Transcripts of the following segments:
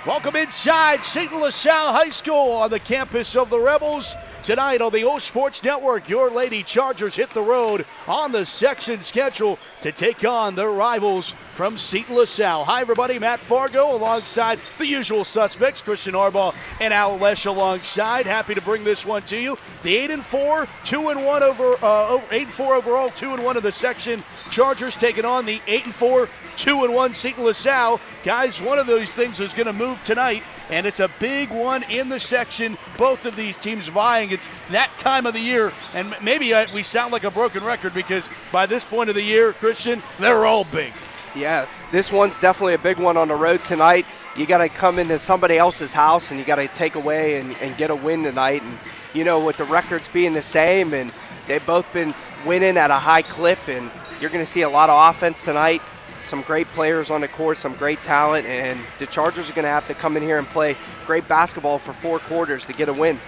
Welcome inside Seton LaSalle High School on the campus of the Rebels. Tonight on the OLSH Sports Network, your Lady Chargers hit the road on the section schedule to take on their rivals from Seton LaSalle. Hi, everybody. Matt Fargo alongside the usual suspects, Christian Harbaugh and OLSH alongside. Happy to bring this one to you. The 8-4, 2-1 over 8-4 overall, 2-1 in the section. Chargers taking on the 8-4, 2-1 Seton LaSalle. Guys, one of those things is going to move tonight, and it's a big one in the section. Both of these teams vying. It's that time of the year, and maybe we sound like a broken record because by this point of the year, Christian, they're all big. Yeah, this one's definitely a big one on the road tonight. You got to come into somebody else's house, and you got to take away and get a win tonight. And, you know, with the records being the same, and they've both been winning at a high clip, and you're going to see a lot of offense tonight. Some great players on the court, some great talent, and the Chargers are going to have to come in here and play great basketball for 4 quarters to get a win.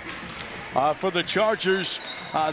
For the Chargers,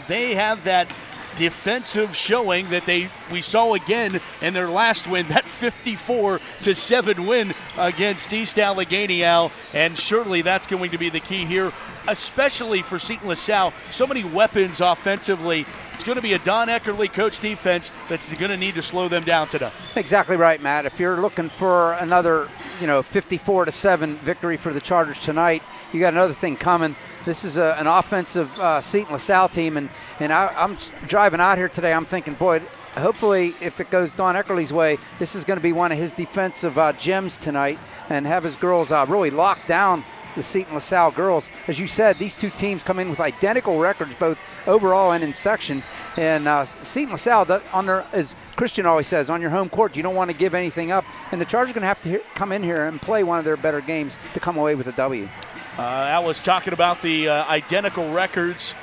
they have that defensive showing that we saw again in their last win, that 54-7 win against East Allegheny, Al, and surely that's going to be the key here, especially for Seton LaSalle. So many weapons offensively. It's going to be a Don Eckerly coach defense that's going to need to slow them down today. Exactly right, Matt. If you're looking for another, 54-7 victory for the Chargers tonight, you got another thing coming. This is an offensive Seton LaSalle team, and I'm driving out here today. I'm thinking, boy, hopefully if it goes Don Eckerly's way, this is going to be one of his defensive gems tonight, and have his girls really lock down the Seton LaSalle girls. As you said, these two teams come in with identical records, both overall and in section. And Seton LaSalle, as Christian always says, on your home court, you don't want to give anything up. And the Chargers are going to have to come in here and play one of their better games to come away with a W. Al was talking about the identical records.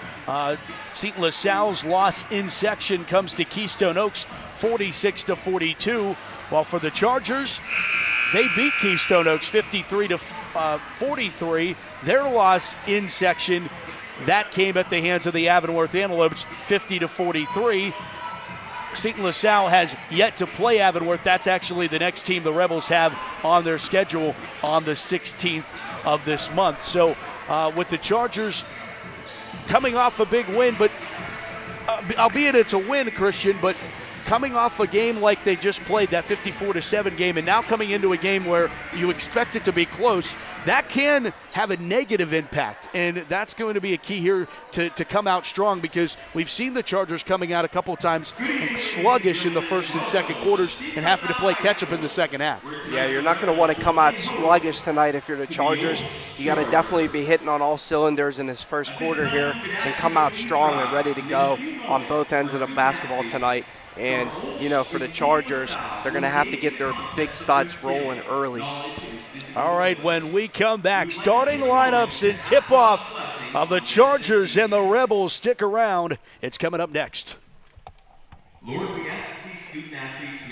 Seton LaSalle's loss in section comes to Keystone Oaks 46-42, while for the Chargers, they beat Keystone Oaks 53-43. Their loss in section, that came at the hands of the Avonworth Antelopes 50-43. Seton LaSalle has yet to play Avonworth. That's actually the next team the Rebels have on their schedule on the 16th of this month. So with the Chargers coming off a big win, but albeit it's a win, Christian, but coming off a game like they just played, that 54-7 game, and now coming into a game where you expect it to be close, that can have a negative impact. And that's going to be a key here to come out strong, because we've seen the Chargers coming out a couple times sluggish in the first and second quarters and having to play catch-up in the second half. Yeah, you're not going to want to come out sluggish tonight if you're the Chargers. You got to definitely be hitting on all cylinders in this first quarter here and come out strong and ready to go on both ends of the basketball tonight. And, for the Chargers, they're going to have to get their big studs rolling early. All right, when we come back, starting lineups and tip-off of the Chargers and the Rebels. Stick around. It's coming up next. Lord, we ask these student-athletes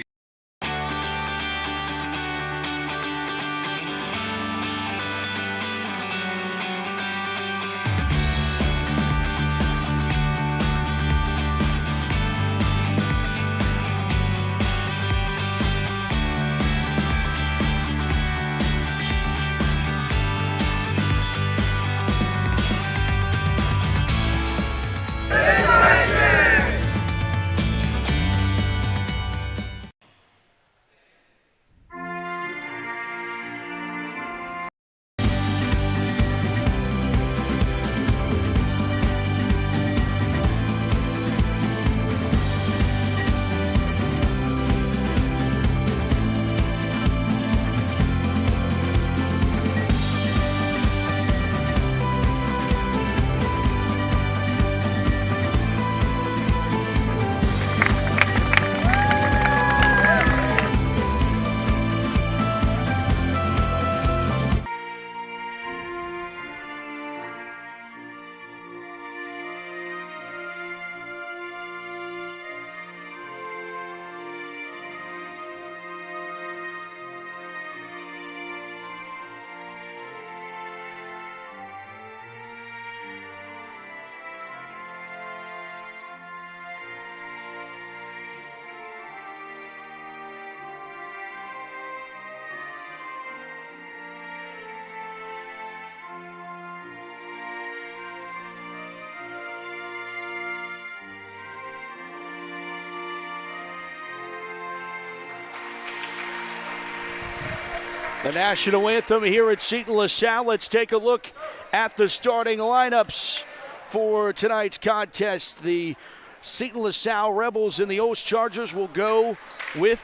The national anthem here at Seton LaSalle. Let's take a look at the starting lineups for tonight's contest. The Seton LaSalle Rebels and the OLSH Chargers will go with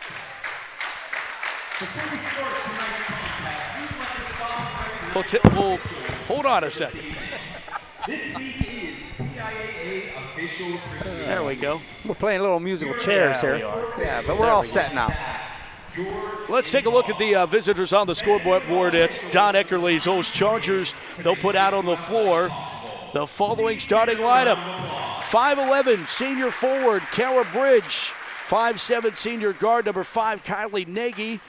We'll hold on a second. This week is CIAA official appreciation. There we go. We're playing little musical chairs here. We are. Yeah, but we're all set now. Let's take a look at the visitors on the scoreboard. It's Don Eckerly's OLSH Chargers. They'll put out on the floor the following starting lineup. 5'11", senior forward, Kara Bridge. 5'7", senior guard, number 5, Kylie Nagy.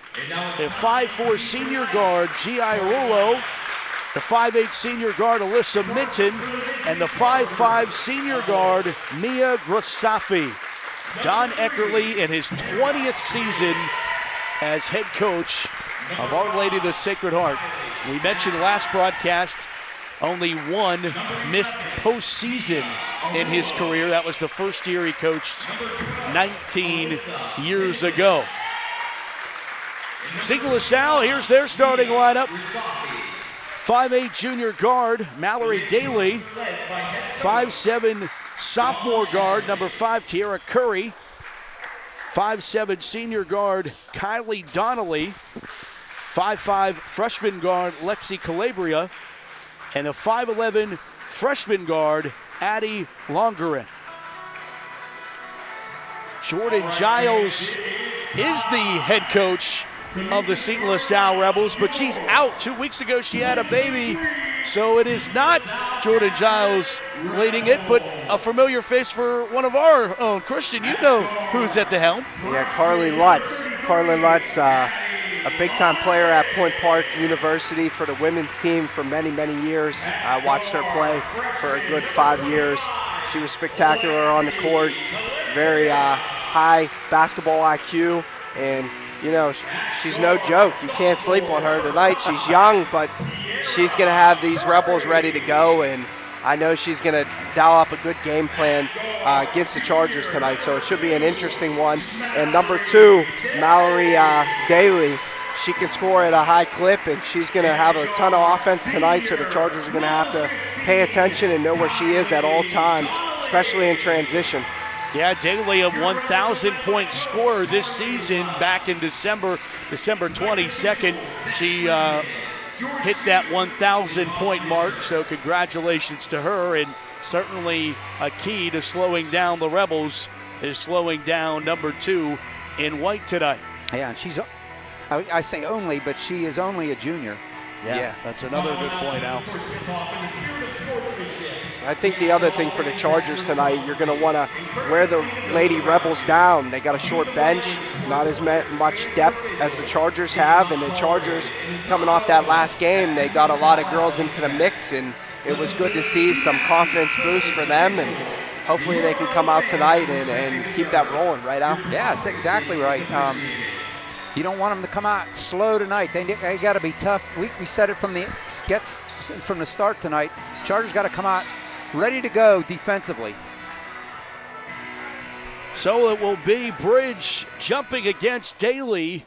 The 5'4", senior guard, G.I. Rulo. The 5'8", senior guard, Alyssa Minton. And the 5'5", senior guard, Mia Grassafi. Don Eckerly in his 20th season as head coach of Our Lady of the Sacred Heart. We mentioned last broadcast, only one missed postseason in his career. That was the first year he coached 19 years ago. Seton LaSalle, here's their starting lineup. 5'8", junior guard, Mallory Daly. 5'7", sophomore guard, number 5, Tiara Curry. 5'7", senior guard, Kylie Donnelly. 5'5", freshman guard, Lexi Calabria. And the 5'11", freshman guard, Addie Longerin. Jordan Giles is the head coach of the Seton LaSalle Rebels, but she's out. 2 weeks ago she had a baby, so it is not Jordan Giles leading it, but a familiar face for one of our own. Christian, you know who's at the helm. Yeah, Carly Lutz. Carly Lutz, a big-time player at Point Park University for the women's team for many, many years. I watched her play for a good 5 years. She was spectacular on the court, very high basketball IQ, and you know, she's no joke. You can't sleep on her tonight. She's young, but she's going to have these Rebels ready to go, and I know she's going to dial up a good game plan against the Chargers tonight, so it should be an interesting one. And number 2, Mallory Daly, she can score at a high clip, and she's going to have a ton of offense tonight, so the Chargers are going to have to pay attention and know where she is at all times, especially in transition. Yeah, Daly, a 1,000-point scorer this season back in December 22nd. She hit that 1,000-point mark, so congratulations to her. And certainly a key to slowing down the Rebels is slowing down number 2 in white tonight. Yeah, and she's, I say only, but she is only a junior. Yeah, that's another good point, Al. I think the other thing for the Chargers tonight, you're going to want to wear the Lady Rebels down. They got a short bench, not as much depth as the Chargers have, and the Chargers, coming off that last game, they got a lot of girls into the mix, and it was good to see some confidence boost for them, and hopefully they can come out tonight and keep that rolling, right, Al? Yeah, that's exactly right. You don't want them to come out slow tonight. They got to be tough. We said it from the start tonight. Chargers got to come out ready to go defensively. So it will be Bridge jumping against Daly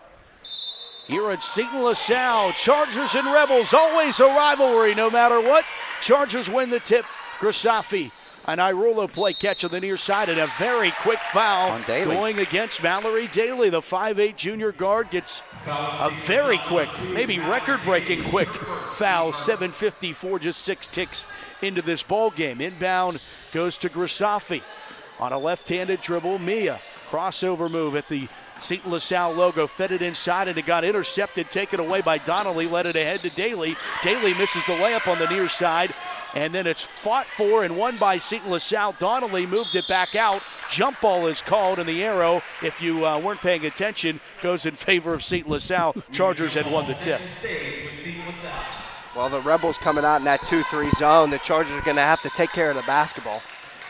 here at Seton LaSalle. Chargers and Rebels, always a rivalry no matter what. Chargers win the tip. Grassafi, an Irulo play catch on the near side, and a very quick foul going against Mallory Daly. The 5'8" junior guard gets a very quick, maybe record-breaking quick foul. 7:54, just 6 ticks into this ball game. Inbound goes to Grassafi on a left-handed dribble. Mia, crossover move at the Seton LaSalle logo, fed it inside, and it got intercepted, taken away by Donnelly, led it ahead to Daly. Daly misses the layup on the near side, and then it's fought for and won by Seton LaSalle. Donnelly moved it back out. Jump ball is called, and the arrow, if you weren't paying attention, goes in favor of Seton LaSalle. Chargers had won the tip. Well, the Rebels coming out in that 2-3 zone. The Chargers are going to have to take care of the basketball.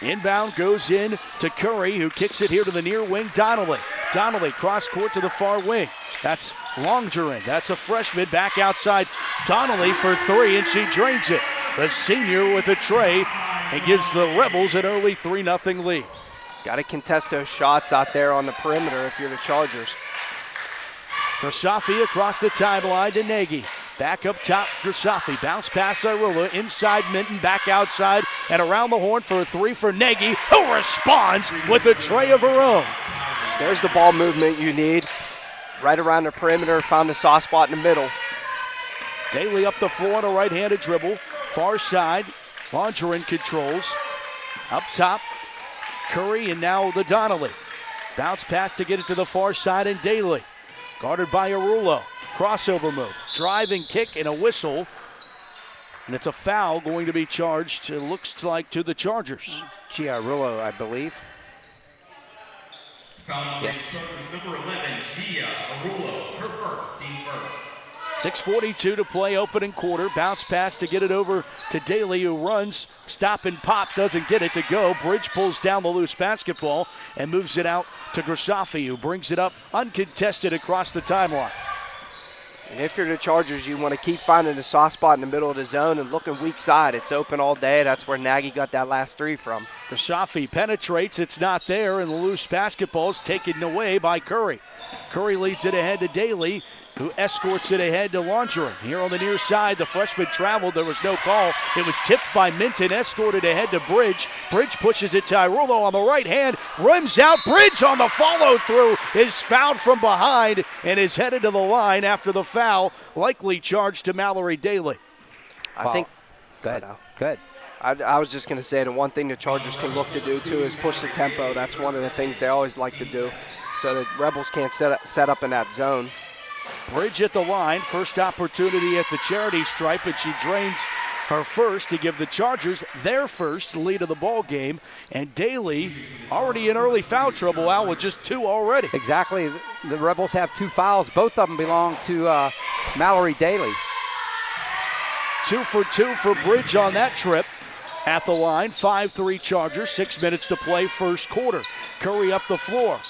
Inbound goes in to Curry, who kicks it here to the near wing, Donnelly. Donnelly cross court to the far wing. That's Longerin. That's a freshman back outside. Donnelly for 3, and she drains it. The senior with a tray and gives the Rebels an early 3-0 lead. Got to contest those shots out there on the perimeter if you're the Chargers. Grassafi across the timeline to Nagy. Back up top, Grassafi. Bounce pass Irula. Inside Minton, back outside, and around the horn for a three for Nagy, who responds with a tray of her own. There's the ball movement you need. Right around the perimeter, found the soft spot in the middle. Daly up the floor on a right-handed dribble. Far side, Longerin controls. Up top, Curry, and now the Donnelly. Bounce pass to get it to the far side, and Daly. Guarded by Arulo. Crossover move. Driving kick and a whistle. And it's a foul going to be charged, it looks like, to the Chargers. Arulo, I believe. Yes. Number 11, Gia Arulo, her first, team first. 6:42 to play, opening quarter. Bounce pass to get it over to Daly, who runs. Stop and pop, doesn't get it to go. Bridge pulls down the loose basketball and moves it out to Grassafi, who brings it up uncontested across the timeline. And if you're the Chargers, you want to keep finding the soft spot in the middle of the zone and looking weak side. It's open all day. That's where Nagy got that last three from. Grassafi penetrates. It's not there, and the loose basketball is taken away by Curry. Curry leads it ahead to Daly, who escorts it ahead to Longerin. Here on the near side, the freshman traveled. There was no call. It was tipped by Minton, escorted ahead to Bridge. Bridge pushes it to Irullo on the right hand, rims out. Bridge on the follow-through is fouled from behind and is headed to the line after the foul, likely charged to Mallory Daly. I think. Good. Good. I was just going to say the one thing the Chargers can look to do, too, is push the tempo. That's one of the things they always like to do, so the Rebels can't set up in that zone. Bridge at the line, first opportunity at the charity stripe, and she drains her first to give the Chargers their first lead of the ball game. And Daly already in early foul trouble, Al, with just two already. Exactly. The Rebels have two fouls. Both of them belong to Mallory Daly. 2 for 2 for Bridge on that trip. At the line, 5-3 Chargers, 6 minutes to play, first quarter. Curry up the floor.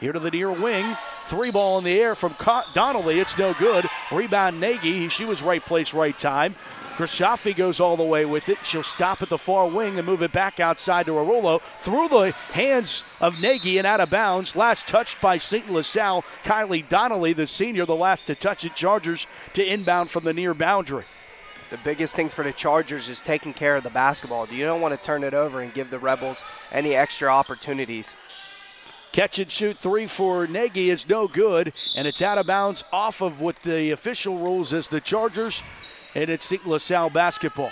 Here to the near wing. Three ball in the air from Donnelly. It's no good. Rebound Nagy. She was right place, right time. Grassafi goes all the way with it. She'll stop at the far wing and move it back outside to Arulo. Through the hands of Nagy and out of bounds. Last touched by Seton LaSalle. Kylie Donnelly, the senior, the last to touch it. Chargers to inbound from the near boundary. The biggest thing for the Chargers is taking care of the basketball. You don't want to turn it over and give the Rebels any extra opportunities. Catch and shoot three for Nagy is no good, and it's out of bounds off of what the official rules as the Chargers, and it's LaSalle basketball.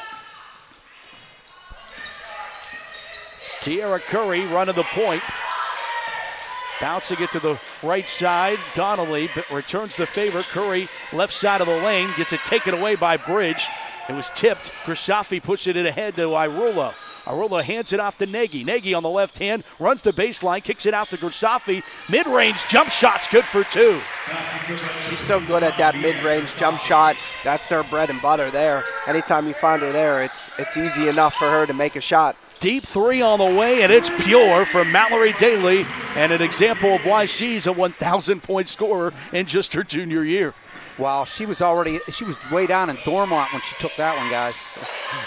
Tiara Curry running the point. Bouncing it to the right side. Donnelly returns the favor. Curry left side of the lane, gets it taken away by Bridge. It was tipped. Grassafi pushing it ahead to Irullo. Irullo hands it off to Nagy. Nagy on the left hand, runs the baseline, kicks it out to Grassafi. Mid-range jump shot's good for two. She's so good at that mid-range jump shot. That's their bread and butter there. Anytime you find her there, it's easy enough for her to make a shot. Deep three on the way, and it's pure from Mallory Daly, and an example of why she's a 1,000-point scorer in just her junior year. Wow, she was way down in Dormont when she took that one, guys.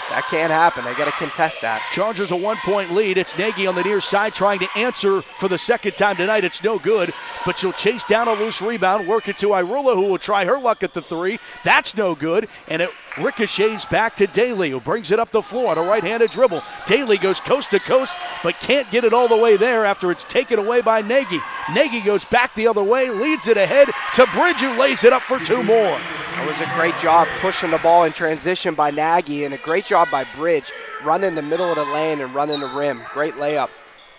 That can't happen. They got to contest that. Chargers a 1-point lead. It's Nagy on the near side trying to answer for the second time tonight. It's no good, but she'll chase down a loose rebound, work it to Irullo, who will try her luck at the three. That's no good, and it ricochets back to Daly, who brings it up the floor on a right-handed dribble. Daly goes coast to coast, but can't get it all the way there after it's taken away by Nagy. Nagy goes back the other way, leads it ahead to Bridge, who lays it up for two more. It was a great job pushing the ball in transition by Nagy, and a great job by Bridge, running the middle of the lane and running the rim. Great layup.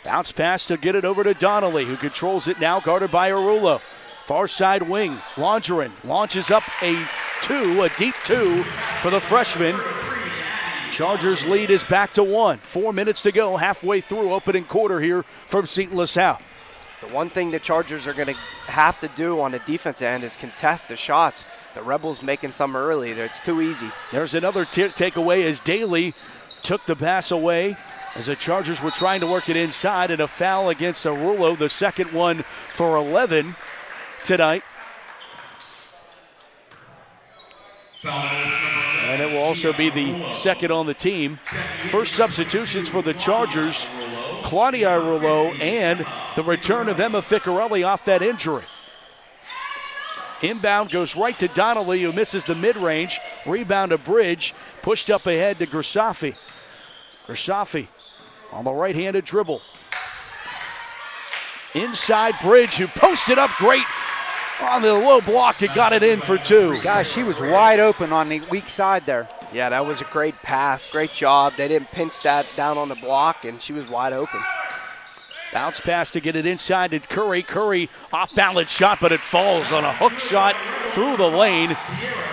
Bounce pass to get it over to Donnelly, who controls it now, guarded by Irullo. Far side wing, Longerin launches up a deep two for the freshman. Chargers lead is back to 1. 4 minutes to go, halfway through opening quarter here from Seton LaSalle. The one thing the Chargers are going to have to do on the defense end is contest the shots. The Rebels making some early. It's too easy. There's another takeaway as Daly took the pass away as the Chargers were trying to work it inside, and a foul against Arulo, the second one for 11 tonight. And it will also be the second on the team. First substitutions for the Chargers, Claudia Arulo and the return of Emma Ficcarelli off that injury. Inbound goes right to Donnelly, who misses the mid-range. Rebound to Bridge, pushed up ahead to Grisafi. Grisafi on the right-handed dribble. Inside Bridge, who posted up great on the low block and got it in for two. Guys, she was wide open on the weak side there. Yeah, that was a great pass. Great job. They didn't pinch that down on the block, and she was wide open. Bounce pass to get it inside to Curry. Curry off-balance shot, but it falls on a hook shot through the lane.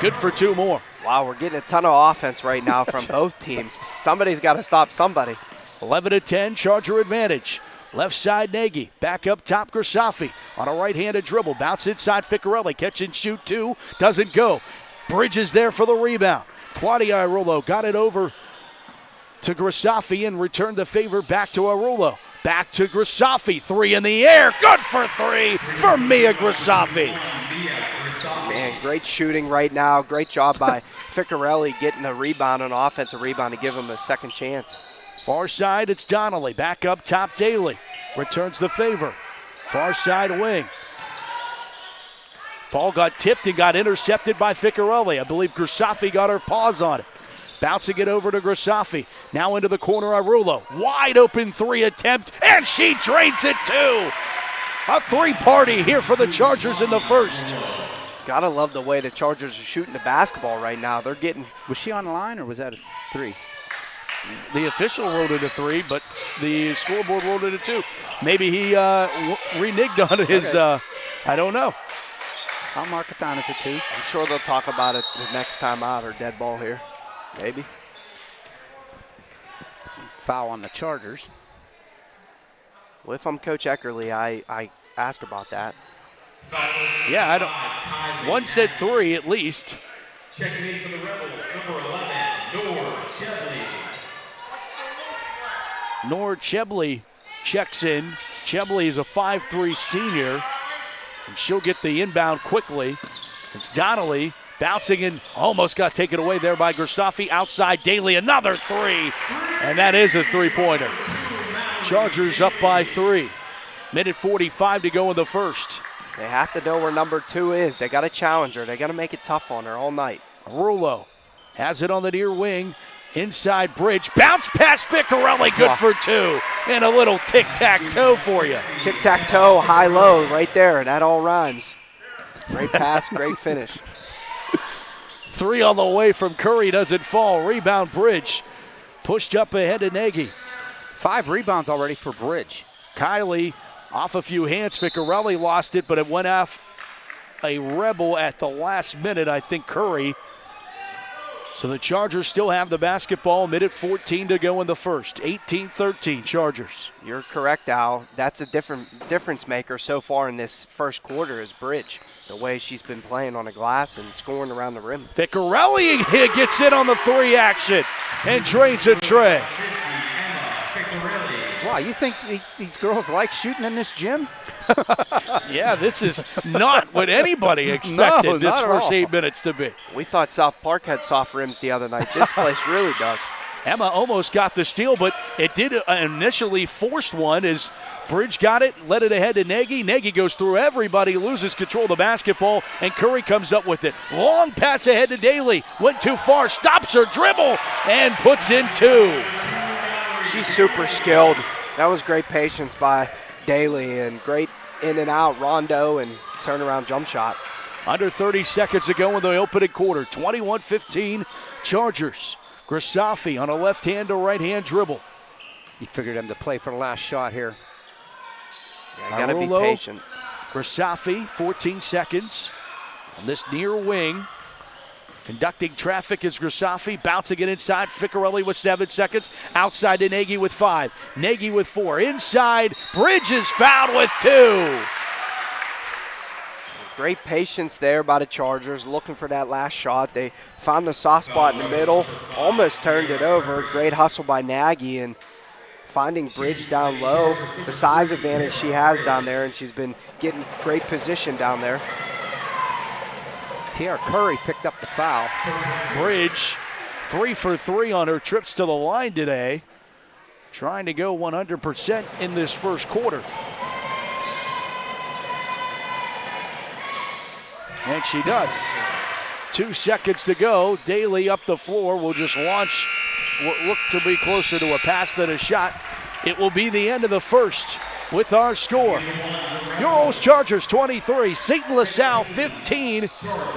Good for two more. Wow, we're getting a ton of offense right now from both teams. Somebody's got to stop somebody. 11-10, Charger advantage. Left side, Nagy. Back up top, Grisafi on a right-handed dribble. Bounce inside, Ficcarelli. Catch and shoot two. Doesn't go. Bridge is there for the rebound. Claudia Arulo got it over to Grisafi and returned the favor back to Arulo. Back to Grisafi. Three in the air. Good for three for Mia Grisafi. Man, great shooting right now. Great job by Ficcarelli getting a rebound, an offensive rebound to give him a second chance. Far side, it's Donnelly. Back up top, Daly. Returns the favor. Far side wing. Ball got tipped and got intercepted by Ficcarelli. I believe Grisafi got her paws on it. Bouncing it over to Grisafi. Now into the corner, Arulo. Wide open three attempt, and she drains it too. A three-party here for the Chargers in the first. Gotta love the way the Chargers are shooting the basketball right now. They're getting. Was she on the line or was that a three? The official wrote it a three, but the scoreboard wrote it a two. Maybe he reneged on his, okay. I don't know. I'll mark it down as a two. I'm sure they'll talk about it the next time out, or dead ball here. Maybe. Foul on the Chargers. Well, if I'm Coach Eckerly, I ask about that. Yeah, I don't. One said three at least. Checking in for the Rebels, number 11, Nor Chebley. Nor Chebley checks in. Chebley is a 5'3" senior, and she'll get the inbound quickly. It's Donnelly bouncing in, almost got taken away there by Grisafi. Outside Daly, another three, and that is a three-pointer. Chargers up by 3. Minute 45 to go in the first. They have to know where number 2 is. They got to challenge her. They got to make it tough on her all night. Arulo has it on the near wing. Inside Bridge. Bounce pass Ficcarelli. Good for two. And a little tic-tac-toe for you. Tic-tac-toe, high-low right there. That all rhymes. Great pass, great finish. Three all the way from Curry doesn't fall. Rebound Bridge. Pushed up ahead to Nagy. 5 rebounds already for Bridge. Kylie off a few hands. Ficcarelli lost it, but it went off a Rebel at the last minute, I think Curry. So the Chargers still have the basketball. Minute 14 to go in the first. 18-13 Chargers. You're correct, Al. That's a difference maker so far in this first quarter is Bridge. The way she's been playing on the glass and scoring around the rim. Ficcarelli gets in on the 3 action and drains a tray. Wow, you think these girls like shooting in this gym? Yeah, this is not what anybody expected No, this not at first all. 8 minutes to be. We thought South Park had soft rims the other night. This place really does. Emma almost got the steal, but it did initially forced one as Bridge got it, led it ahead to Nagy. Nagy goes through everybody, loses control of the basketball, and Curry comes up with it. Long pass ahead to Daly. Went too far, stops her dribble, and puts in 2. She's super skilled. That was great patience by Daly and great in and out rondo and turnaround jump shot. Under 30 seconds to go in the opening quarter. 21-15 Chargers. Grisafi on a left-hand to right-hand dribble. You figured him to play for the last shot here. Yeah, you got to be Arulo, patient. Grisafi, 14 seconds on this near wing. Conducting traffic is Grisafi, bouncing it inside. Ficcarelli with 7 seconds. Outside to Nagy with 5. Nagy with 4. Inside, Bridge is fouled with 2. Great patience there by the Chargers, looking for that last shot. They found the soft spot in the middle, almost turned it over. Great hustle by Nagy and finding Bridge down low. The size advantage she has down there, and she's been getting great position down there. T.R. Curry picked up the foul. Bridge, 3 for 3 on her trips to the line today. Trying to go 100% in this first quarter. And she does. 2 seconds to go. Daly up the floor will just launch what looked to be closer to a pass than a shot. It will be the end of the first with our score. Your OLSH Chargers 23, Seton LaSalle 15.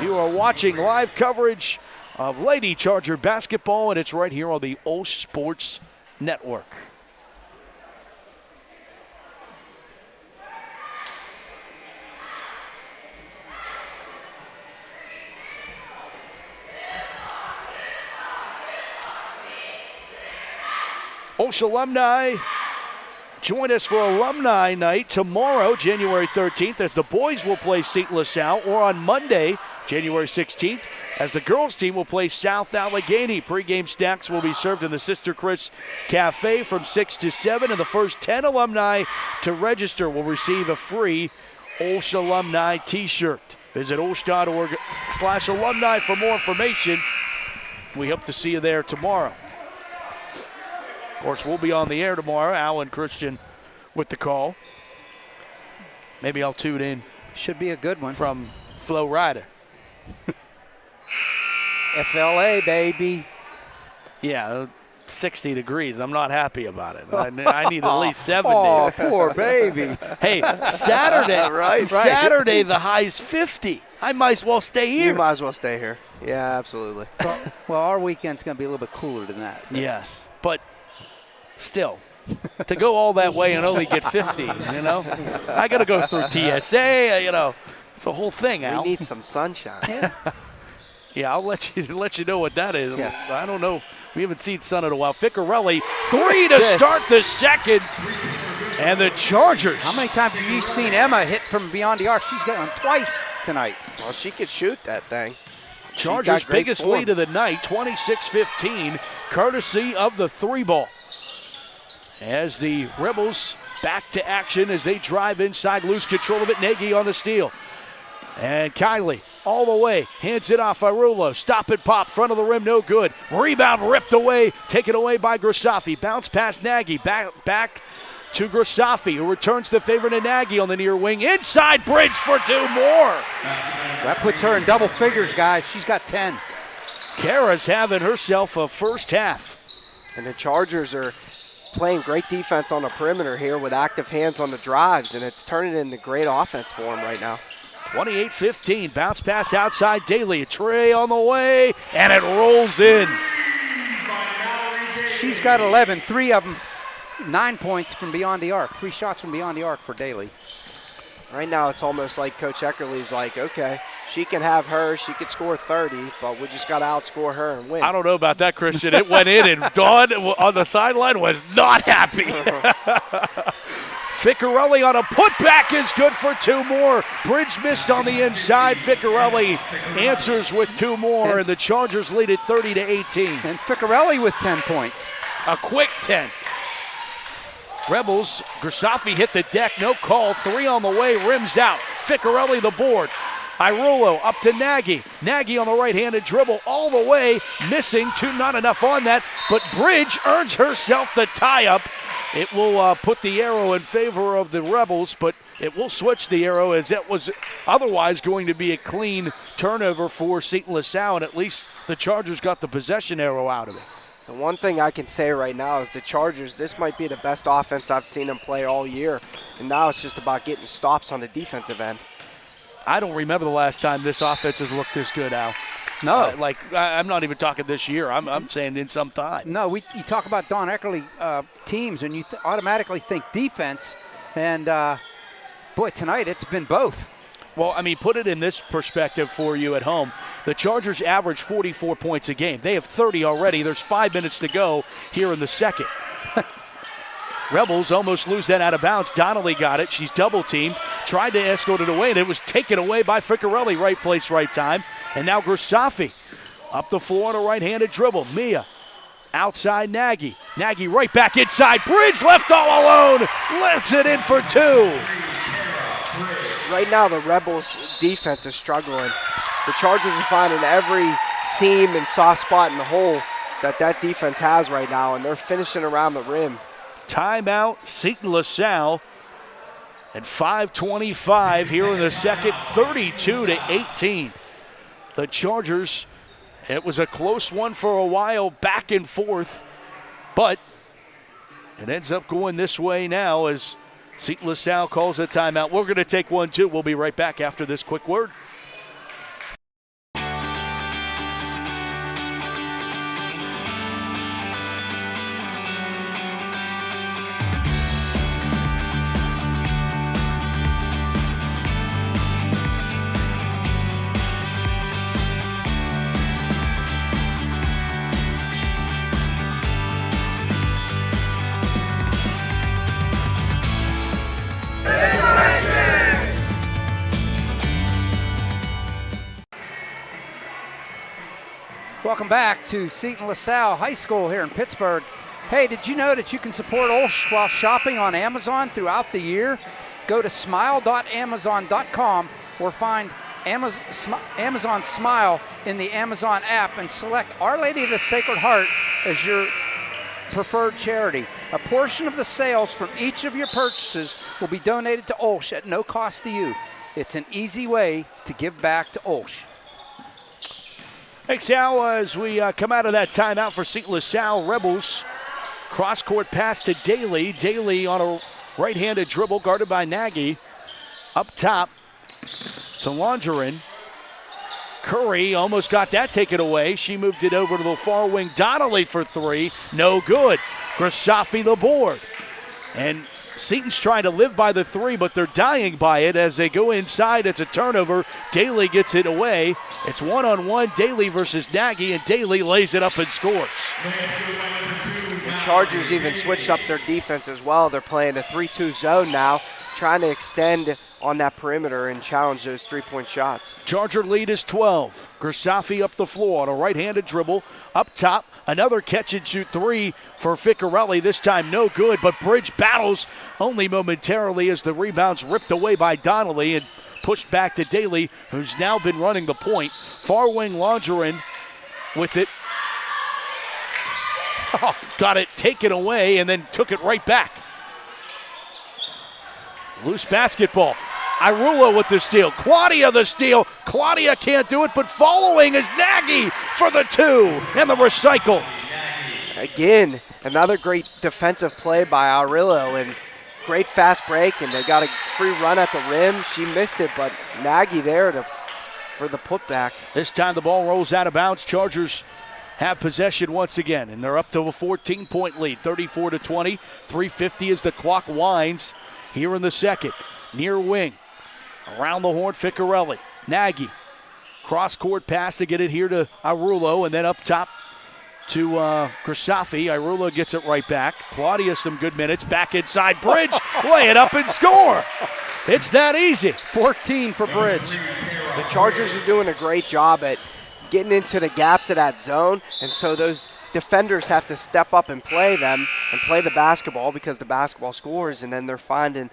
You are watching live coverage of Lady Charger basketball, and it's right here on the OLSH Sports Network. OLSH alumni, join us for Alumni Night tomorrow, January 13th, as the boys will play Seton LaSalle, or on Monday, January 16th, as the girls team will play South Allegheny. Pre-game snacks will be served in the Sister Chris Cafe from 6 to 7, and the first 10 alumni to register will receive a free OLSH alumni t-shirt. Visit olsh.org/alumni for more information. We hope to see you there tomorrow. Of course, we'll be on the air tomorrow. Al and Christian with the call. Maybe I'll tune in. Should be a good one. From Flo Rida. FLA, baby. Yeah, 60 degrees. I'm not happy about it. I need at least 70. Oh, poor baby. Hey, Saturday, right. Saturday the high's 50. I might as well stay here. You might as well stay here. Yeah, absolutely. Well, our weekend's going to be a little bit cooler than that. Yes, but still, to go all that way and only get 50, you know? I got to go through TSA, you know. It's a whole thing, Al. We need some sunshine. Yeah, I'll let you know what that is. Yeah. I don't know. We haven't seen sun in a while. Ficcarelli, 3 to start the second. And the Chargers. How many times have you seen Emma hit from beyond the arc? She's got them twice tonight. Well, she could shoot that thing. Chargers' biggest lead of the night, 26-15, courtesy of the 3-ball. As the Rebels back to action as they drive inside, lose control of it. Nagy on the steal. And Kylie all the way, hands it off. Irulo, stop and pop, front of the rim, no good. Rebound ripped away, taken away by Grassafi. Bounce past Nagy, back to Grassafi, who returns the favor to Nagy on the near wing. Inside Bridge for 2 more. That puts her in double figures, guys. She's got 10. Kara's having herself a first half. And the Chargers are playing great defense on the perimeter here with active hands on the drives, and it's turning into great offense for them right now. 28-15, bounce pass outside Daly. A tray on the way, and it rolls in. She's got 11, 3 of them, 9 points from beyond the arc. 3 shots from beyond the arc for Daly. Right now it's almost like Coach Eckerly's like, okay, she can have her, she could score 30, but we just got to outscore her and win. I don't know about that, Christian. It went in, and Dawn on the sideline was not happy. Ficcarelli on a putback is good for 2 more. Bridge missed on the inside. Ficcarelli answers with 2 more, and the Chargers lead it 30-18. And Ficcarelli with 10 points. A quick 10. Rebels, Grassafi hit the deck, no call. 3 on the way, rims out. Ficcarelli the board. Irulo up to Nagy. Nagy on the right-handed dribble all the way, missing 2, not enough on that, but Bridge earns herself the tie-up. It will put the arrow in favor of the Rebels, but it will switch the arrow as that was otherwise going to be a clean turnover for Seton LaSalle, and at least the Chargers got the possession arrow out of it. The one thing I can say right now is the Chargers, this might be the best offense I've seen them play all year, and now it's just about getting stops on the defensive end. I don't remember the last time this offense has looked this good, Al. No. I'm not even talking this year. I'm saying in some time. No, you talk about Don Eckerly teams, and you automatically think defense. And, boy, tonight it's been both. Well, I mean, put it in this perspective for you at home. The Chargers average 44 points a game. They have 30 already. There's 5 minutes to go here in the second. Rebels almost lose that out of bounds. Donnelly got it. She's double-teamed. Tried to escort it away, and it was taken away by Ficcarelli. Right place, right time. And now Grassafi up the floor on a right-handed dribble. Mia outside Nagy. Nagy right back inside. Bridge left all alone. Lets it in for 2. Right now the Rebels' defense is struggling. The Chargers are finding every seam and soft spot in the hole that defense has right now, and they're finishing around the rim. Timeout, Seton LaSalle. And 5:25 here in the second, 32-18. The Chargers, it was a close one for a while, back and forth, but it ends up going this way now as Seton LaSalle calls a timeout. We're going to take one, too. We'll be right back after this quick word. Welcome back to Seton LaSalle High School here in Pittsburgh. Hey, did you know that you can support OLSH while shopping on Amazon throughout the year? Go to smile.amazon.com or find Amazon Smile in the Amazon app and select Our Lady of the Sacred Heart as your preferred charity. A portion of the sales from each of your purchases will be donated to OLSH at no cost to you. It's an easy way to give back to OLSH. Thanks, Al. As we come out of that timeout for Seton LaSalle Rebels, cross-court pass to Daly. Daly on a right-handed dribble guarded by Nagy. Up top to Longerin. Curry almost got that taken away. She moved it over to the far wing. Donnelly for three. No good. Grasafi the board. And Seton's trying to live by the three, but they're dying by it as they go inside. It's a turnover. Daly gets it away. It's one-on-one, Daly versus Nagy, and Daly lays it up and scores. The Chargers even switched up their defense as well. They're playing a 3-2 zone now, trying to extend on that perimeter and challenge those three-point shots. Charger lead is 12. Grasafi up the floor on a right-handed dribble. Up top, another catch-and-shoot three for Ficcarelli. This time no good, but Bridge battles only momentarily as the rebound's ripped away by Donnelly and pushed back to Daly, who's now been running the point. Far wing Longerin with it. Oh, got it taken away and then took it right back. Loose basketball. Irulo with the steal. Claudia the steal. Claudia can't do it, but following is Nagy for the two and the recycle. Again, another great defensive play by Irulo and great fast break, and they got a free run at the rim. She missed it, but Nagy there for the putback. This time the ball rolls out of bounds. Chargers have possession once again, and they're up to a 14-point lead, 34-20. 3:50 as the clock winds here in the second. Near wing. Around the horn, Ficcarelli. Nagy. Cross-court pass to get it here to Irulo, and then up top to Grasafi. Irulo gets it right back. Claudia some good minutes. Back inside. Bridge, lay it up and score. It's that easy. 14 for Bridge. The Chargers are doing a great job at getting into the gaps of that zone, and so those defenders have to step up and play them and play the basketball because the basketball scores, and then they're finding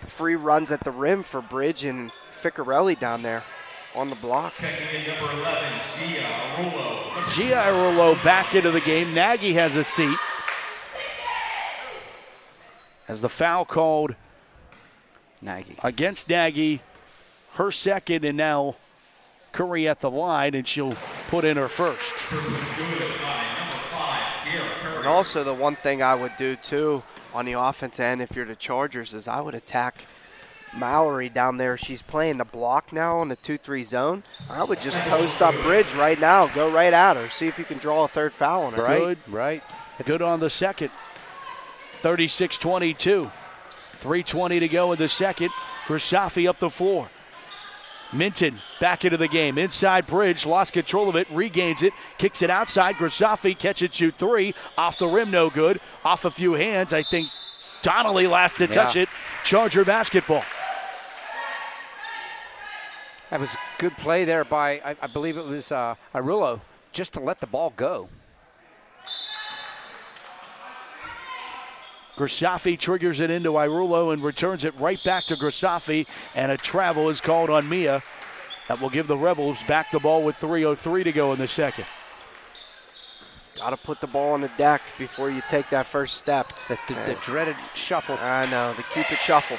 free runs at the rim for Bridge and Ficcarelli down there on the block. Number 11, Gia Irulo back into the game. Nagy has a seat. As the foul called against Nagy, her second, and now Curry at the line, and she'll put in her first. And also the one thing I would do too on the offense end if you're the Chargers is I would attack Mallory down there. She's playing the block now on the 2-3 zone. I would just post up Bridge right now. Go right at her. See if you can draw a third foul on her. Right. Good on the second. 36-22. 3:20 to go in the second. Grasafi up the floor. Minton back into the game. Inside Bridge, lost control of it, regains it, kicks it outside. Grasafi, catch and shoot three. Off the rim, no good. Off a few hands. I think Donnelly last to touch it. Charger basketball. That was a good play there by, I believe it was Irulo, just to let the ball go. Grasafi triggers it into Irulo and returns it right back to Grasafi, and a travel is called on Mia. That will give the Rebels back the ball with 3:03 to go in the second. Got to put the ball on the deck before you take that first step. The dreaded shuffle. I know, the Cupid shuffle.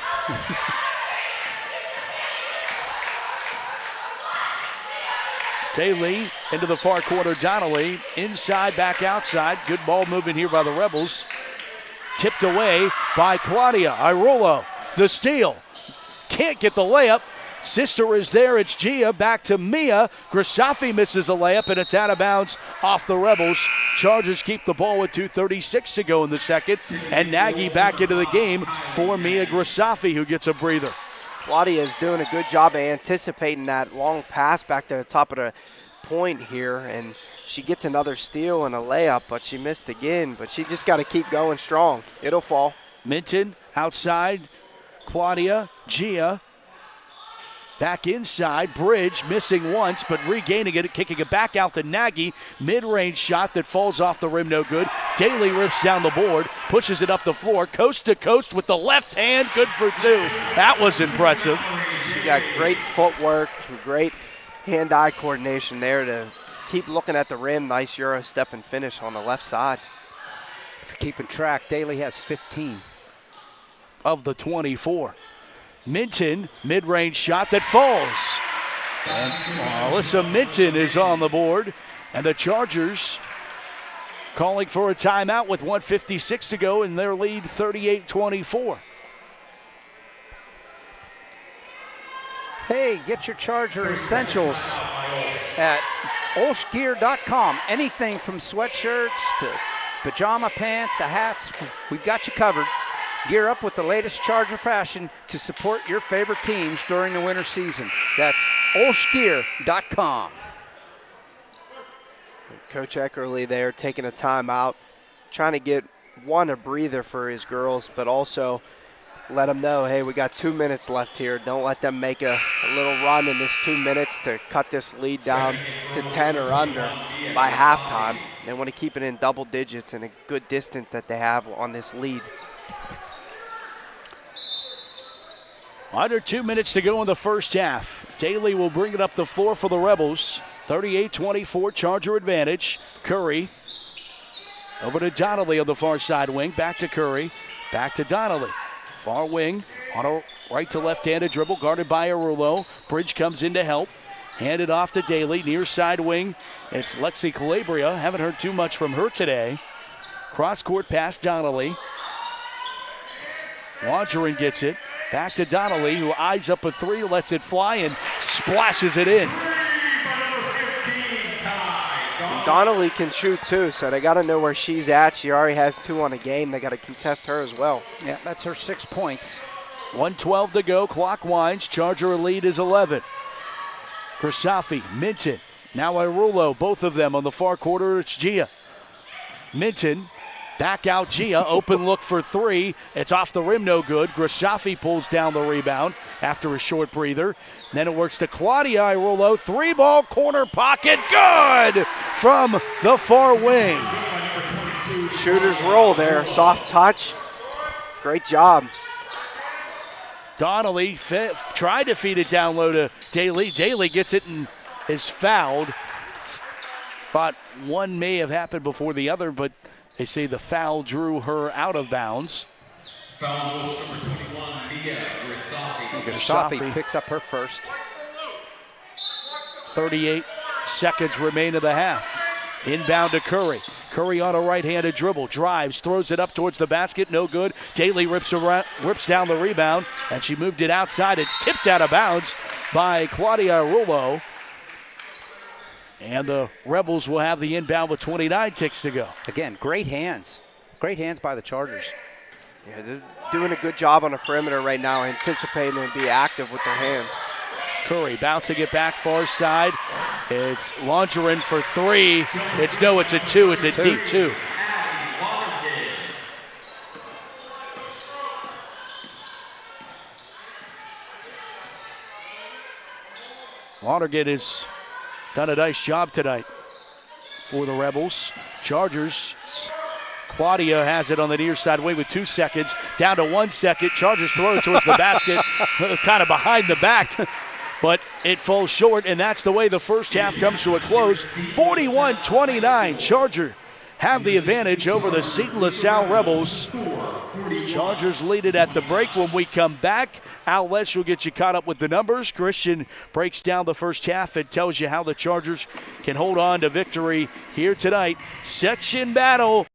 Daly into the far corner. Donnelly inside, back outside. Good ball movement here by the Rebels. Tipped away by Claudia Irulo. The steal. Can't get the layup. Sister is there. It's Gia. Back to Mia. Grisafi misses a layup, and it's out of bounds off the Rebels. Chargers keep the ball with 2:36 to go in the second. And Nagy back into the game for Mia Grisafi, who gets a breather. Claudia is doing a good job of anticipating that long pass back to the top of the point here, and she gets another steal and a layup, but she missed again. But she just got to keep going strong. It'll fall. Minton outside. Claudia, Gia. Back inside, Bridge missing once, but regaining it, kicking it back out to Nagy. Mid-range shot that falls off the rim, no good. Daly rips down the board, pushes it up the floor, coast to coast with the left hand, good for two. That was impressive. She got great footwork, great hand-eye coordination there to keep looking at the rim. Nice Euro step and finish on the left side. If you're keeping track, Daly has 15. Of the 24. Minton, mid-range shot that falls. And Alyssa Minton is on the board. And the Chargers calling for a timeout with 1:56 to go in their lead 38-24. Hey, get your Charger essentials at OLSHgear.com. Anything from sweatshirts to pajama pants to hats, we've got you covered. Gear up with the latest Charger fashion to support your favorite teams during the winter season. That's OLSHgear.com. Coach Eckerly there taking a timeout, trying to get a breather for his girls, but also let them know, hey, we got 2 minutes left here. Don't let them make a little run in this 2 minutes to cut this lead down to 10 or under by halftime. They want to keep it in double digits and a good distance that they have on this lead. Under 2 minutes to go in the first half. Daly will bring it up the floor for the Rebels. 38-24 Charger advantage. Curry over to Donnelly on the far side wing. Back to Curry. Back to Donnelly. Far wing on a right to left-handed dribble guarded by Arulo. Bridge comes in to help. Handed off to Daly. Near side wing. It's Lexi Calabria. Haven't heard too much from her today. Cross-court pass Donnelly. Wangerin gets it. Back to Donnelly, who eyes up a three, lets it fly, and splashes it in. Donnelly can shoot too, so they got to know where she's at. She already has 2 on the game. They got to contest her as well. Yeah, that's her 6 points. 1:12 to go. Clock winds. Charger lead is 11. Grisafi, Minton, now Irulo, both of them on the far quarter. It's Gia. Minton. Back out Gia, open look for three. It's off the rim, no good. Grisafi pulls down the rebound after a short breather. Then it works to Claudia Irulo. 3-ball corner pocket, good from the far wing. Shooter's roll there, soft touch. Great job. Donnelly tried to feed it down low to Daly. Daly gets it and is fouled. Thought one may have happened before the other, but they say the foul drew her out of bounds. Foul number 21, Mia Grisafi. Grisafi picks up her first. 38 seconds remain of the half. Inbound to Curry. Curry on a right-handed dribble, drives, throws it up towards the basket, no good. Daly rips down the rebound, and she moved it outside. It's tipped out of bounds by Claudia Arulo. And the Rebels will have the inbound with 29 ticks to go. Again, great hands. Great hands by the Chargers. Yeah, they're doing a good job on the perimeter right now, anticipating and be active with their hands. Curry bouncing it back far side. It's Longerin for three. It's a two. It's a deep two. Lonergan has done a nice job tonight for the Rebels. Chargers, Claudia has it on the near side wing with 2 seconds. Down to 1 second. Chargers throw it towards the basket, kind of behind the back. But it falls short, and that's the way the first half comes to a close. 41-29, Charger have the advantage over the Seton LaSalle Rebels. Chargers lead it at the break. When we come back, OLSH will get you caught up with the numbers. Christian breaks down the first half and tells you how the Chargers can hold on to victory here tonight. Section battle.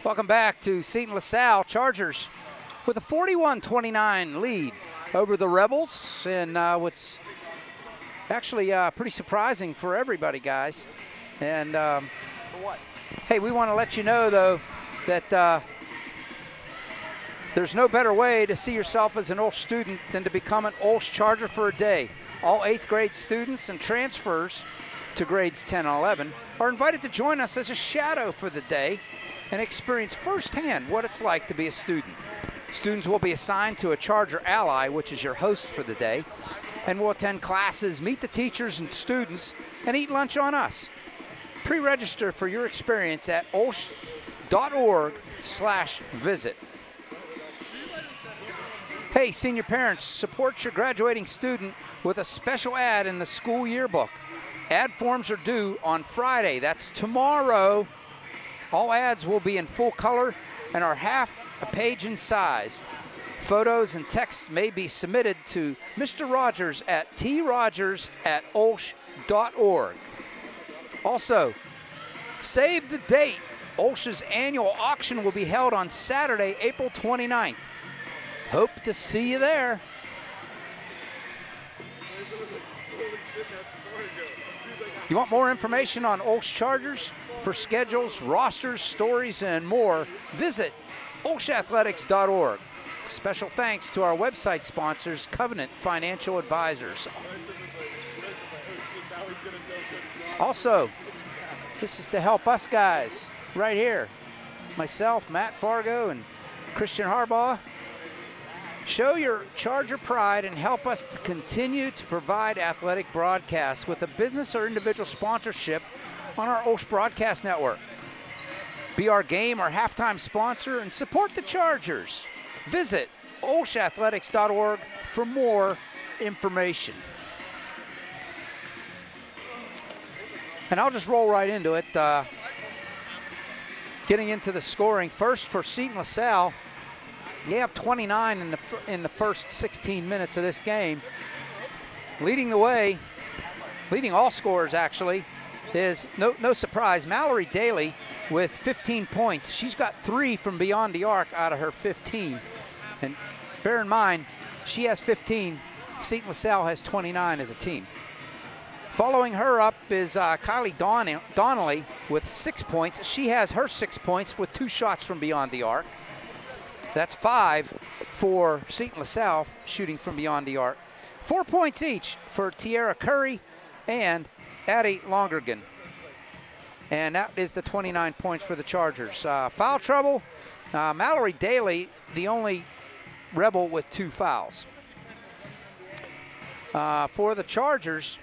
Welcome back to Seton LaSalle. Chargers with a 41-29 lead over the Rebels, and what's actually pretty surprising for everybody, guys. And for what? Hey, we want to let you know, though, that there's no better way to see yourself as an OLSH student than to become an OLSH Charger for a day. All 8th grade students and transfers to grades 10 and 11 are invited to join us as a shadow for the day and experience firsthand what it's like to be a student. Students will be assigned to a Charger ally, which is your host for the day, and will attend classes, meet the teachers and students, and eat lunch on us. Pre-register for your experience at olsh.org/visit. Hey, senior parents, support your graduating student with a special ad in the school yearbook. Ad forms are due on Friday. That's tomorrow. All ads will be in full color and are half a page in size. Photos and texts may be submitted to Mr. Rogers at trogers@olsh.org. Also, save the date. OLSH's annual auction will be held on Saturday, April 29th. Hope to see you there. You want more information on OLSH Chargers? For schedules, rosters, stories, and more, visit olshathletics.org. Special thanks to our website sponsors, Covenant Financial Advisors. Also, this is to help us guys right here. Myself, Matt Fargo, and Christian Harbaugh. Show your Charger pride and help us to continue to provide athletic broadcasts with a business or individual sponsorship on our OLSH Broadcast Network. Be our game or halftime sponsor and support the Chargers. Visit olshathletics.org for more information. And I'll just roll right into it. Getting into the scoring first for Seton LaSalle. You have 29 in the first 16 minutes of this game. Leading the way, leading all scorers actually, is no surprise, Mallory Daly with 15 points. She's got 3 from beyond the arc out of her 15. And bear in mind, she has 15. Seton LaSalle has 29 as a team. Following her up is Kylie Donnelly with 6 points. She has her 6 points with 2 shots from beyond the arc. That's 5 for Seton LaSalle shooting from beyond the arc. 4 points each for Tiara Curry and Addie Longergan. And that is the 29 points for the Chargers. Foul trouble, Mallory Daly, the only Rebel with 2 fouls. For the Chargers,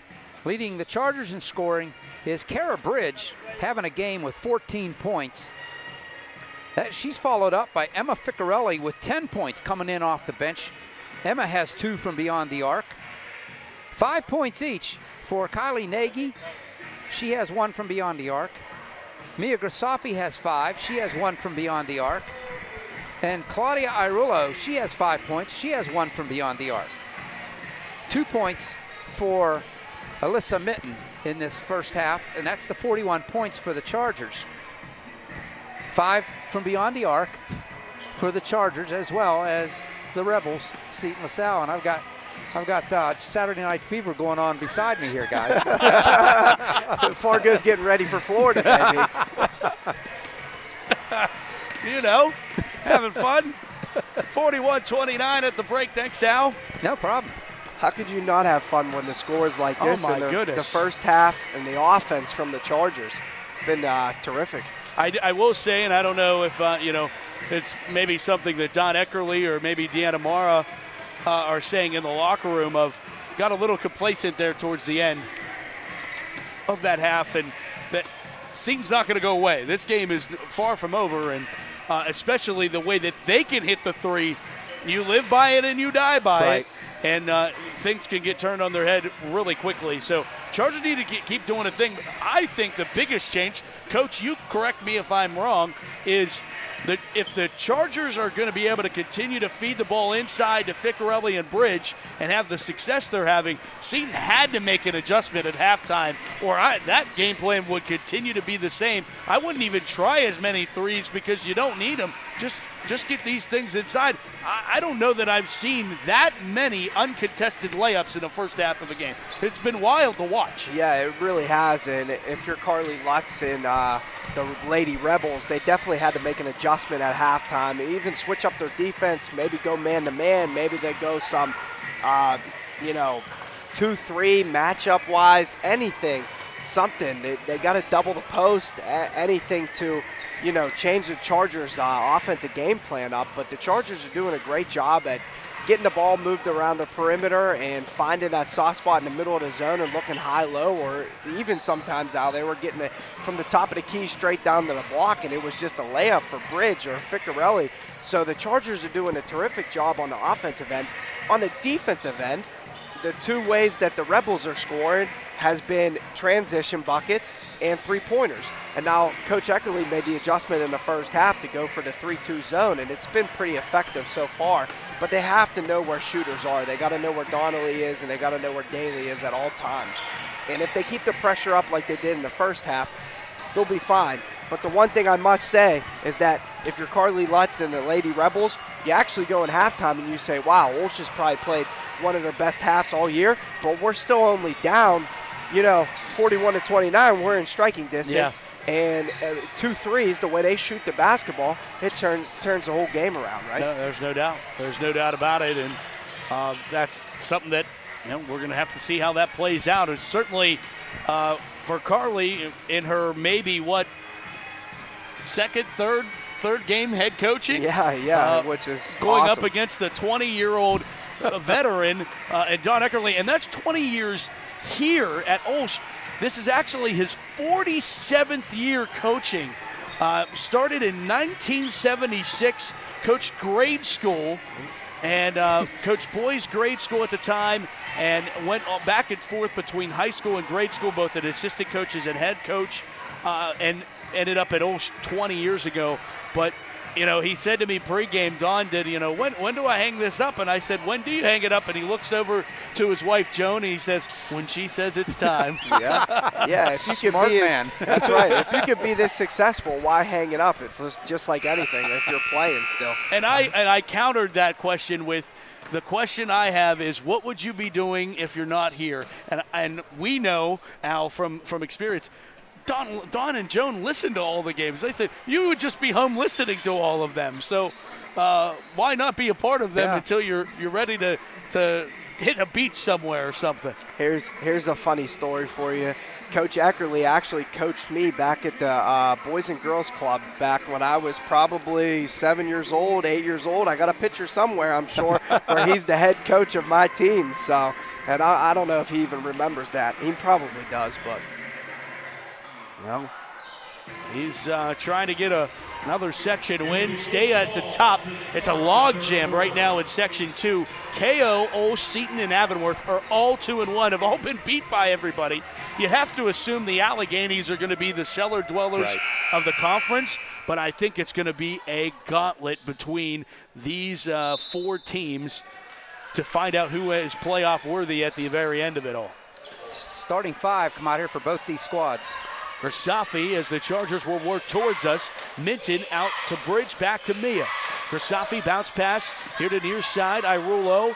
leading the Chargers in scoring is Kara Bridge, having a game with 14 points. She's followed up by Emma Ficcarelli with 10 points coming in off the bench. Emma has 2 from beyond the arc. 5 points each for Kylie Nagy. She has 1 from beyond the arc. Mia Grasafi has 5. She has 1 from beyond the arc. And Claudia Irullo, she has 5 points. She has 1 from beyond the arc. 2 points for Alyssa Mitten in this first half, and that's the 41 points for the Chargers. 5 from beyond the arc for the Chargers, as well as the Rebels, Seton LaSalle. And I've got Saturday Night Fever going on beside me here, guys. Fargo's getting ready for Florida, baby. You know, having fun. 41-29 at the break. Thanks, Sal. No problem. How could you not have fun when the score is like this? Oh, my in goodness. The first half and the offense from the Chargers. It's been terrific. I will say, and I don't know if, it's maybe something that Don Eckerly or maybe Deanna Mara are saying in the locker room got a little complacent there towards the end of that half, and that Seton's not going to go away. This game is far from over, and especially the way that they can hit the three. You live by it and you die by it, and things can get turned on their head really quickly. So Chargers need to keep doing a thing. I think the biggest change, Coach, you correct me if I'm wrong, is that if the Chargers are going to be able to continue to feed the ball inside to Ficcarelli and Bridge and have the success they're having, Seton had to make an adjustment at halftime, or that game plan would continue to be the same. I wouldn't even try as many threes because you don't need them. Just get these things inside. I don't know that I've seen that many uncontested layups in the first half of a game. It's been wild to watch. Yeah, it really has. And if you're Carly Lutz and the Lady Rebels, they definitely had to make an adjustment at halftime. Even switch up their defense, maybe go man-to-man. Maybe they go some, 2-3 matchup-wise, anything, something. They got to double the post, anything to – change the Chargers' offensive game plan up. But the Chargers are doing a great job at getting the ball moved around the perimeter and finding that soft spot in the middle of the zone and looking high-low, or even sometimes out they were getting it from the top of the key straight down to the block, and it was just a layup for Bridge or Ficcarelli. So the Chargers are doing a terrific job on the offensive end. On the defensive end, the 2 ways that the Rebels are scoring has been transition buckets and three-pointers. And now Coach Eckerly made the adjustment in the first half to go for the 3-2 zone, and it's been pretty effective so far. But they have to know where shooters are. They got to know where Donnelly is, and they got to know where Daly is at all times. And if they keep the pressure up like they did in the first half, they'll be fine. But the one thing I must say is that if you're Carly Lutz and the Lady Rebels, you actually go in halftime and you say, wow, OLSH has probably played one of their best halves all year, but we're still only down, 41-29. We're in striking distance. Yeah. And 2 threes, the way they shoot the basketball, it turns the whole game around, right? No, there's no doubt. There's no doubt about it. And that's something that we're going to have to see how that plays out. It's certainly for Carly in her maybe second, third game head coaching. Yeah, which is going awesome. up against the 20-year-old veteran and Don Eckerly, and that's 20 years here at OLSH. This is actually his 47th year coaching. Started in 1976, coached grade school, and coached boys grade school at the time, and went back and forth between high school and grade school, both as assistant coaches and head coach, and ended up at OLSH 20 years ago. But he said to me pregame, Don did, when do I hang this up? And I said, when do you hang it up? And he looks over to his wife, Joan, and he says, when she says it's time. Yeah. If you Smart could be, man. That's right. If you could be this successful, why hang it up? It's just like anything if you're playing still. And I countered that question with, the question I have is, what would you be doing if you're not here? And we know, Al, from experience, Don and Joan listened to all the games. They said, you would just be home listening to all of them. So why not be a part of them until you're ready to hit a beach somewhere or something? Here's a funny story for you. Coach Eckerly actually coached me back at the Boys and Girls Club back when I was probably 7 years old, 8 years old. I got a picture somewhere, I'm sure, where he's the head coach of my team. So, and I don't know if he even remembers that. He probably does, but. Well, He's trying to get another section win, stay at the top. It's a log jam right now in Section 2. KO, OLSH, Seton, and Avonworth are all 2-1, have all been beat by everybody. You have to assume the Alleghenies are going to be the cellar dwellers of the conference, but I think it's going to be a gauntlet between these 4 teams to find out who is playoff worthy at the very end of it all. Starting 5 come out here for both these squads. Grisafi, as the Chargers will work towards us. Minton out to Bridge, back to Mia. Grisafi, bounce pass here to near side. Irulo.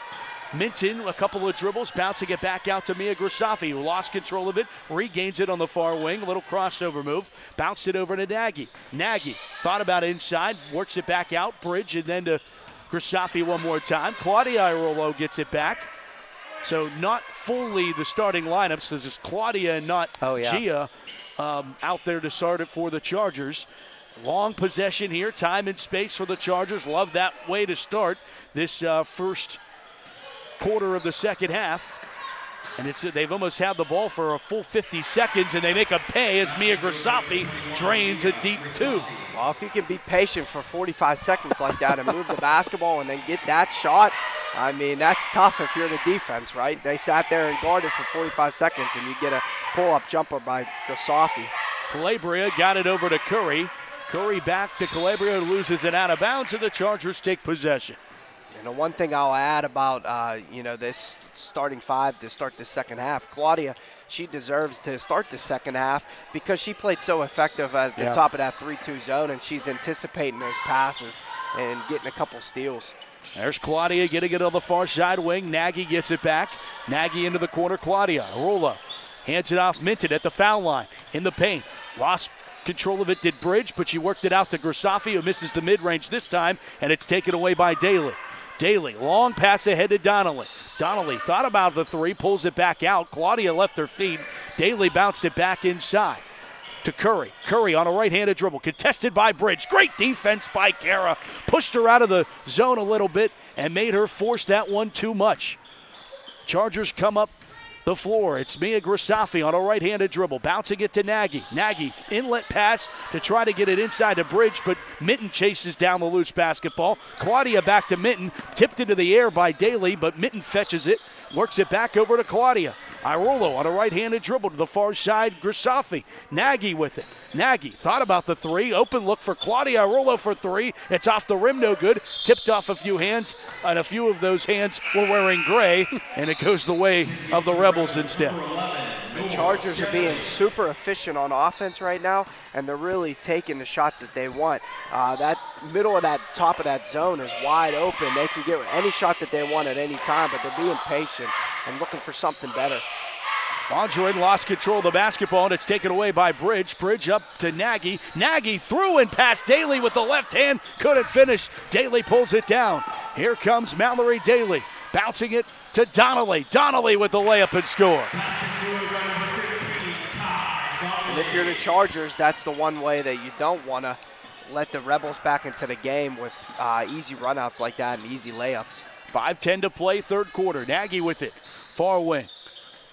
Minton, a couple of dribbles, bouncing it back out to Mia Grisafi, who lost control of it, regains it on the far wing. A little crossover move, bounced it over to Nagy. Nagy thought about inside, works it back out. Bridge, and then to Grisafi one more time. Claudia Irulo gets it back. So not fully the starting lineups. This is Claudia and not Gia out there to start it for the Chargers. Long possession here, time and space for the Chargers. Love that way to start this first quarter of the second half. And they've almost had the ball for a full 50 seconds, and they make a pay as Mia Grisafi drains a deep 2. Well, if you can be patient for 45 seconds like that and move the basketball and then get that shot, I mean, that's tough if you're the defense, right? They sat there and guarded for 45 seconds, and you get a pull-up jumper by Grisafi. Calabria got it over to Curry. Curry back to Calabria, loses it out of bounds, and the Chargers take possession. And the one thing I'll add about, this starting 5 to start the second half, Claudia, she deserves to start the second half because she played so effective at the top of that 3-2 zone, and she's anticipating those passes and getting a couple steals. There's Claudia getting it on the far side wing. Nagy gets it back. Nagy into the corner. Claudia. Rolla hands it off. Minton at the foul line in the paint. Lost control of it, did Bridge, but she worked it out to Grisafi, who misses the mid-range this time, and it's taken away by Daly. Daly, long pass ahead to Donnelly. Donnelly thought about the 3, pulls it back out. Claudia left her feet. Daly bounced it back inside to Curry. Curry on a right-handed dribble, contested by Bridge. Great defense by Kara. Pushed her out of the zone a little bit and made her force that one too much. Chargers come up the floor. It's Mia Grisafi on a right-handed dribble, bouncing it to Nagy. Nagy, inlet pass to try to get it inside the Bridge, but Minton chases down the loose basketball. Claudia back to Minton, tipped into the air by Daly, but Minton fetches it, works it back over to Claudia. Irulo on a right-handed dribble to the far side, Grisafi. Nagy with it. Nagy thought about the 3, open look for Claudia Irulo for 3. It's off the rim, no good. Tipped off a few hands, and a few of those hands were wearing gray, and it goes the way of the Rebels instead. The Chargers are being super efficient on offense right now, and they're really taking the shots that they want. That middle of that top of that zone is wide open. They can get any shot that they want at any time, but they're being patient and looking for something better. Mondrian lost control of the basketball, and it's taken away by Bridge. Bridge up to Nagy. Nagy through and past Daly with the left hand. Couldn't finish. Daly pulls it down. Here comes Mallory Daly. Bouncing it to Donnelly. Donnelly with the layup and score. And if you're the Chargers, that's the one way that you don't want to let the Rebels back into the game with easy runouts like that and easy layups. 5:10 to play, third quarter. Nagy with it. Far wing.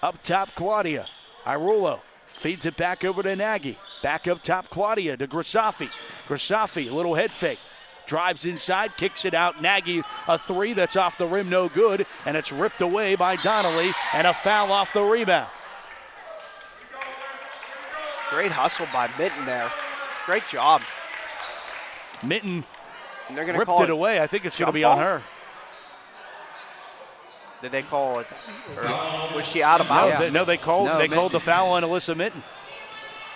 Up top, Claudia. Irulo feeds it back over to Nagy. Back up top, Claudia to Grisafi. Grisafi, a little head fake. Drives inside, kicks it out. Nagy, a 3 that's off the rim, no good. And it's ripped away by Donnelly, and a foul off the rebound. Great hustle by Minton there. Great job. Minton ripped it away. I think it's going to be on her. Did they call it? Or was she out of bounds? No, they called the foul on Alyssa Minton.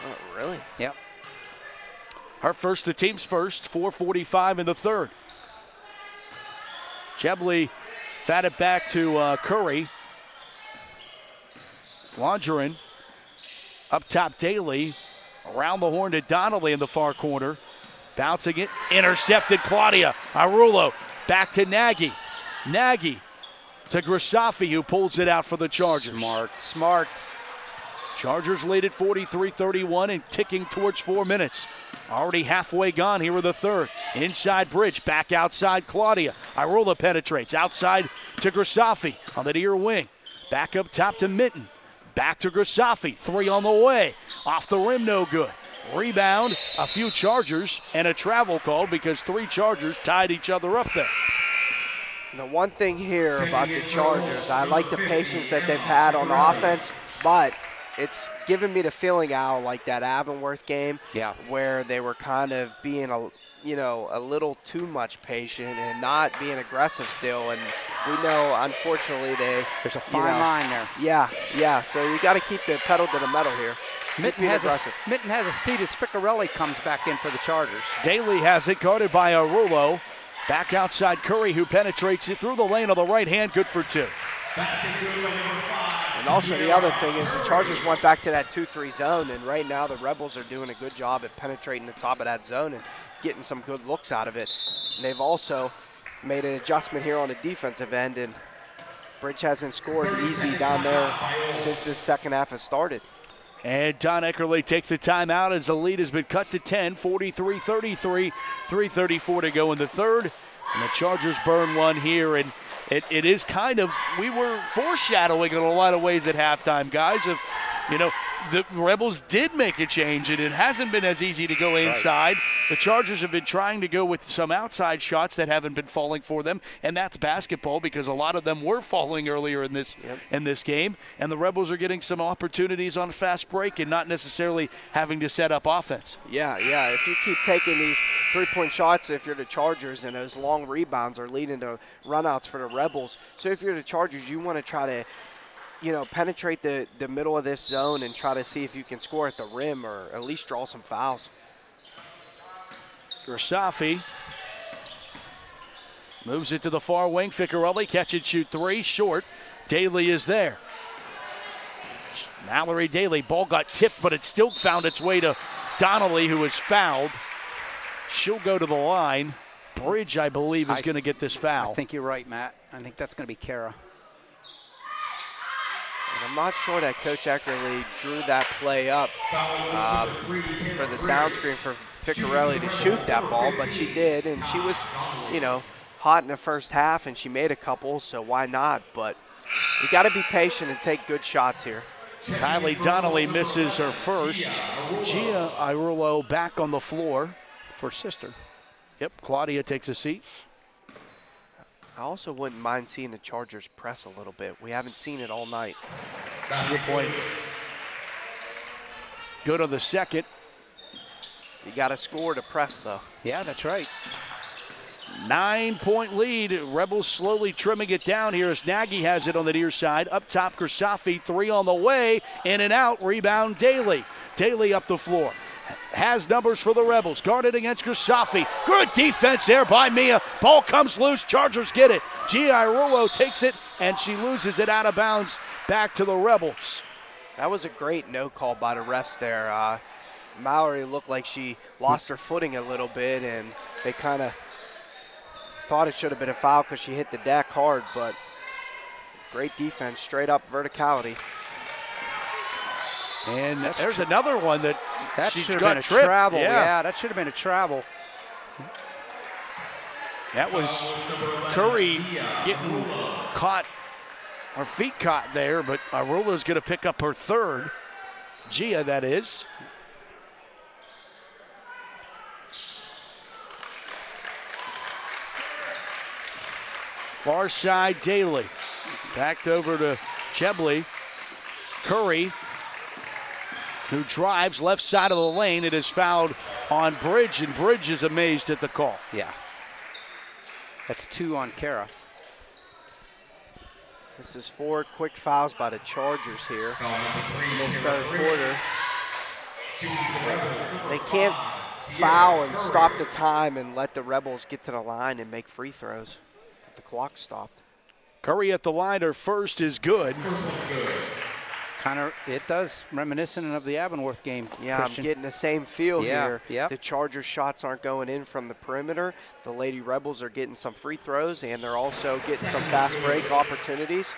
Oh, really? Yep. Her first, the team's first, 4:45 in the third. Chebley fed it back to Curry. Mondrian up top, Daly. Around the horn to Donnelly in the far corner. Bouncing it, intercepted Claudia. Irulo back to Nagy. Nagy to Grisafi, who pulls it out for the Chargers. Smart. Chargers lead at 43-31 and ticking towards 4 minutes. Already halfway gone here in the third. Inside Bridge, back outside Claudia. Irulo penetrates outside to Grisafi on the near wing. Back up top to Minton. Back to Grisafi, 3 on the way. Off the rim, no good. Rebound, a few Chargers, and a travel call because 3 Chargers tied each other up there. The one thing here about the Chargers, I like the patience that they've had on offense, but it's given me the feeling, Al, like that Avonworth game, where they were kind of being a little too much patient and not being aggressive still. And we know, unfortunately, there's a fine line there. Yeah. So you got to keep the pedal to the metal here. Mitten has a seat as Ficarelli comes back in for the Chargers. Daly has it, guarded by Arullo. Back outside Curry, who penetrates it through the lane on the right hand, good for 2. And also the other thing is the Chargers went back to that 2-3 zone, and right now the Rebels are doing a good job at penetrating the top of that zone and getting some good looks out of it. And they've also made an adjustment here on the defensive end, and Bridge hasn't scored easy down there since this second half has started. And Don Eckerly takes a timeout as the lead has been cut to 10, 43-33, 3:34 to go in the third. And the Chargers burn one here, and it is kind of, we were foreshadowing in a lot of ways at halftime, guys, of, the Rebels did make a change, and it hasn't been as easy to go inside. The Chargers have been trying to go with some outside shots that haven't been falling for them, and that's basketball because a lot of them were falling earlier in this game, and the Rebels are getting some opportunities on fast break and not necessarily having to set up offense. Yeah. If you keep taking these three-point shots, if you're the Chargers, and those long rebounds are leading to runouts for the Rebels. So if you're the Chargers, you want to try to penetrate the middle of this zone and try to see if you can score at the rim or at least draw some fouls. Gersafi moves it to the far wing. Ficarelli, catch and shoot 3, short. Daly is there. Mallory Daly, ball got tipped, but it still found its way to Donnelly, who was fouled. She'll go to the line. Bridge, I believe, is going to get this foul. I think you're right, Matt. I think that's going to be Kara. I'm not sure that Coach Eckerly drew that play up for the down screen for Ficarelli to shoot that ball, but she did, and she was, hot in the first half, and she made a couple, so why not? But you got to be patient and take good shots here. Kylie Donnelly misses her first. Gia Irullo back on the floor for sister. Yep, Claudia takes a seat. I also wouldn't mind seeing the Chargers press a little bit. We haven't seen it all night. That's a good point. Go to the second. You got to score to press, though. Yeah, that's right. 9-point lead. Rebels slowly trimming it down here as Nagy has it on the near side. Up top, Gersafi, 3 on the way. In and out, rebound Daly. Daly up the floor. Has numbers for the Rebels. Guarded against Gersafi. Good defense there by Mia. Ball comes loose. Chargers get it. Gia Irullo takes it, and she loses it out of bounds back to the Rebels. That was a great no call by the refs there. Mallory looked like she lost her footing a little bit, and they kind of thought it should have been a foul because she hit the deck hard, but great defense, straight up verticality. And there's another one that should have been a travel. Yeah, that should have been a travel. That was Curry getting caught, her feet caught there, but Arula's going to pick up her third. Gia, that is. Far side, Daly. Backed over to Chebley. Curry, who drives left side of the lane. It is fouled on Bridge, and Bridge is amazed at the call. Yeah. That's 2 on Kara. This is 4 quick fouls by the Chargers here in this third quarter. They can't foul and stop the time and let the Rebels get to the line and make free throws. The clock stopped. Curry at the line, her first is good. It does, reminiscent of the Avonworth game. Yeah, Christian. I'm getting the same feel here. Yep. The Chargers shots aren't going in from the perimeter. The Lady Rebels are getting some free throws, and they're also getting some fast break opportunities.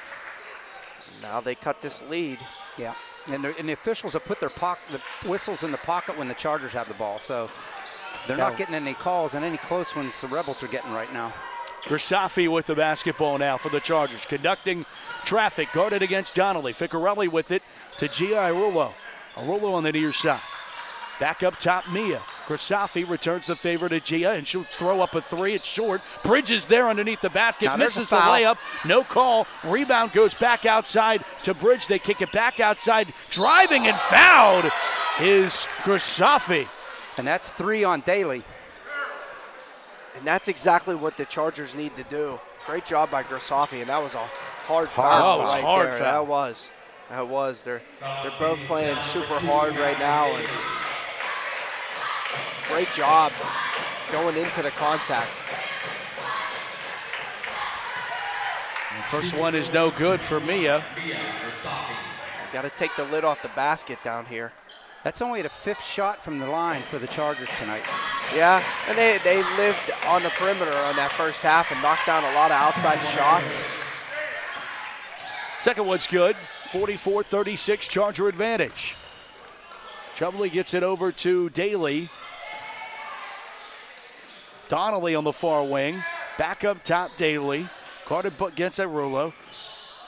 Now they cut this lead. Yeah, and the officials have put the whistles in the pocket when the Chargers have the ball, so they're not getting any calls, and any close ones the Rebels are getting right now. Gersafi with the basketball now for the Chargers. Conducting traffic, guarded against Donnelly. Ficarelli with it to Gia Irullo. Irullo on the near side. Back up top, Mia. Grisafi returns the favor to Gia, and she'll throw up a three. It's short. Bridges there underneath the basket. Now there's misses a the foul. layup. No call. Rebound goes back outside to Bridge. They kick it back outside. Driving and fouled is Grisafi. And that's 3 on Daly. And that's exactly what the Chargers need to do. Great job by Grisafi, and that was a hard foul. Oh, it was right hard there. foul. That was. They're both playing super hard right now, and great job going into the contact. And first one is no good for Mia. Got to take the lid off the basket down here. That's only the 5th shot from the line for the Chargers tonight. Yeah, and they lived on the perimeter on that first half and knocked down a lot of outside shots. Second one's good. 44-36 Charger advantage. Chubley gets it over to Daly. Donnelly on the far wing. Back up top, Daly. Guarded against Arulo.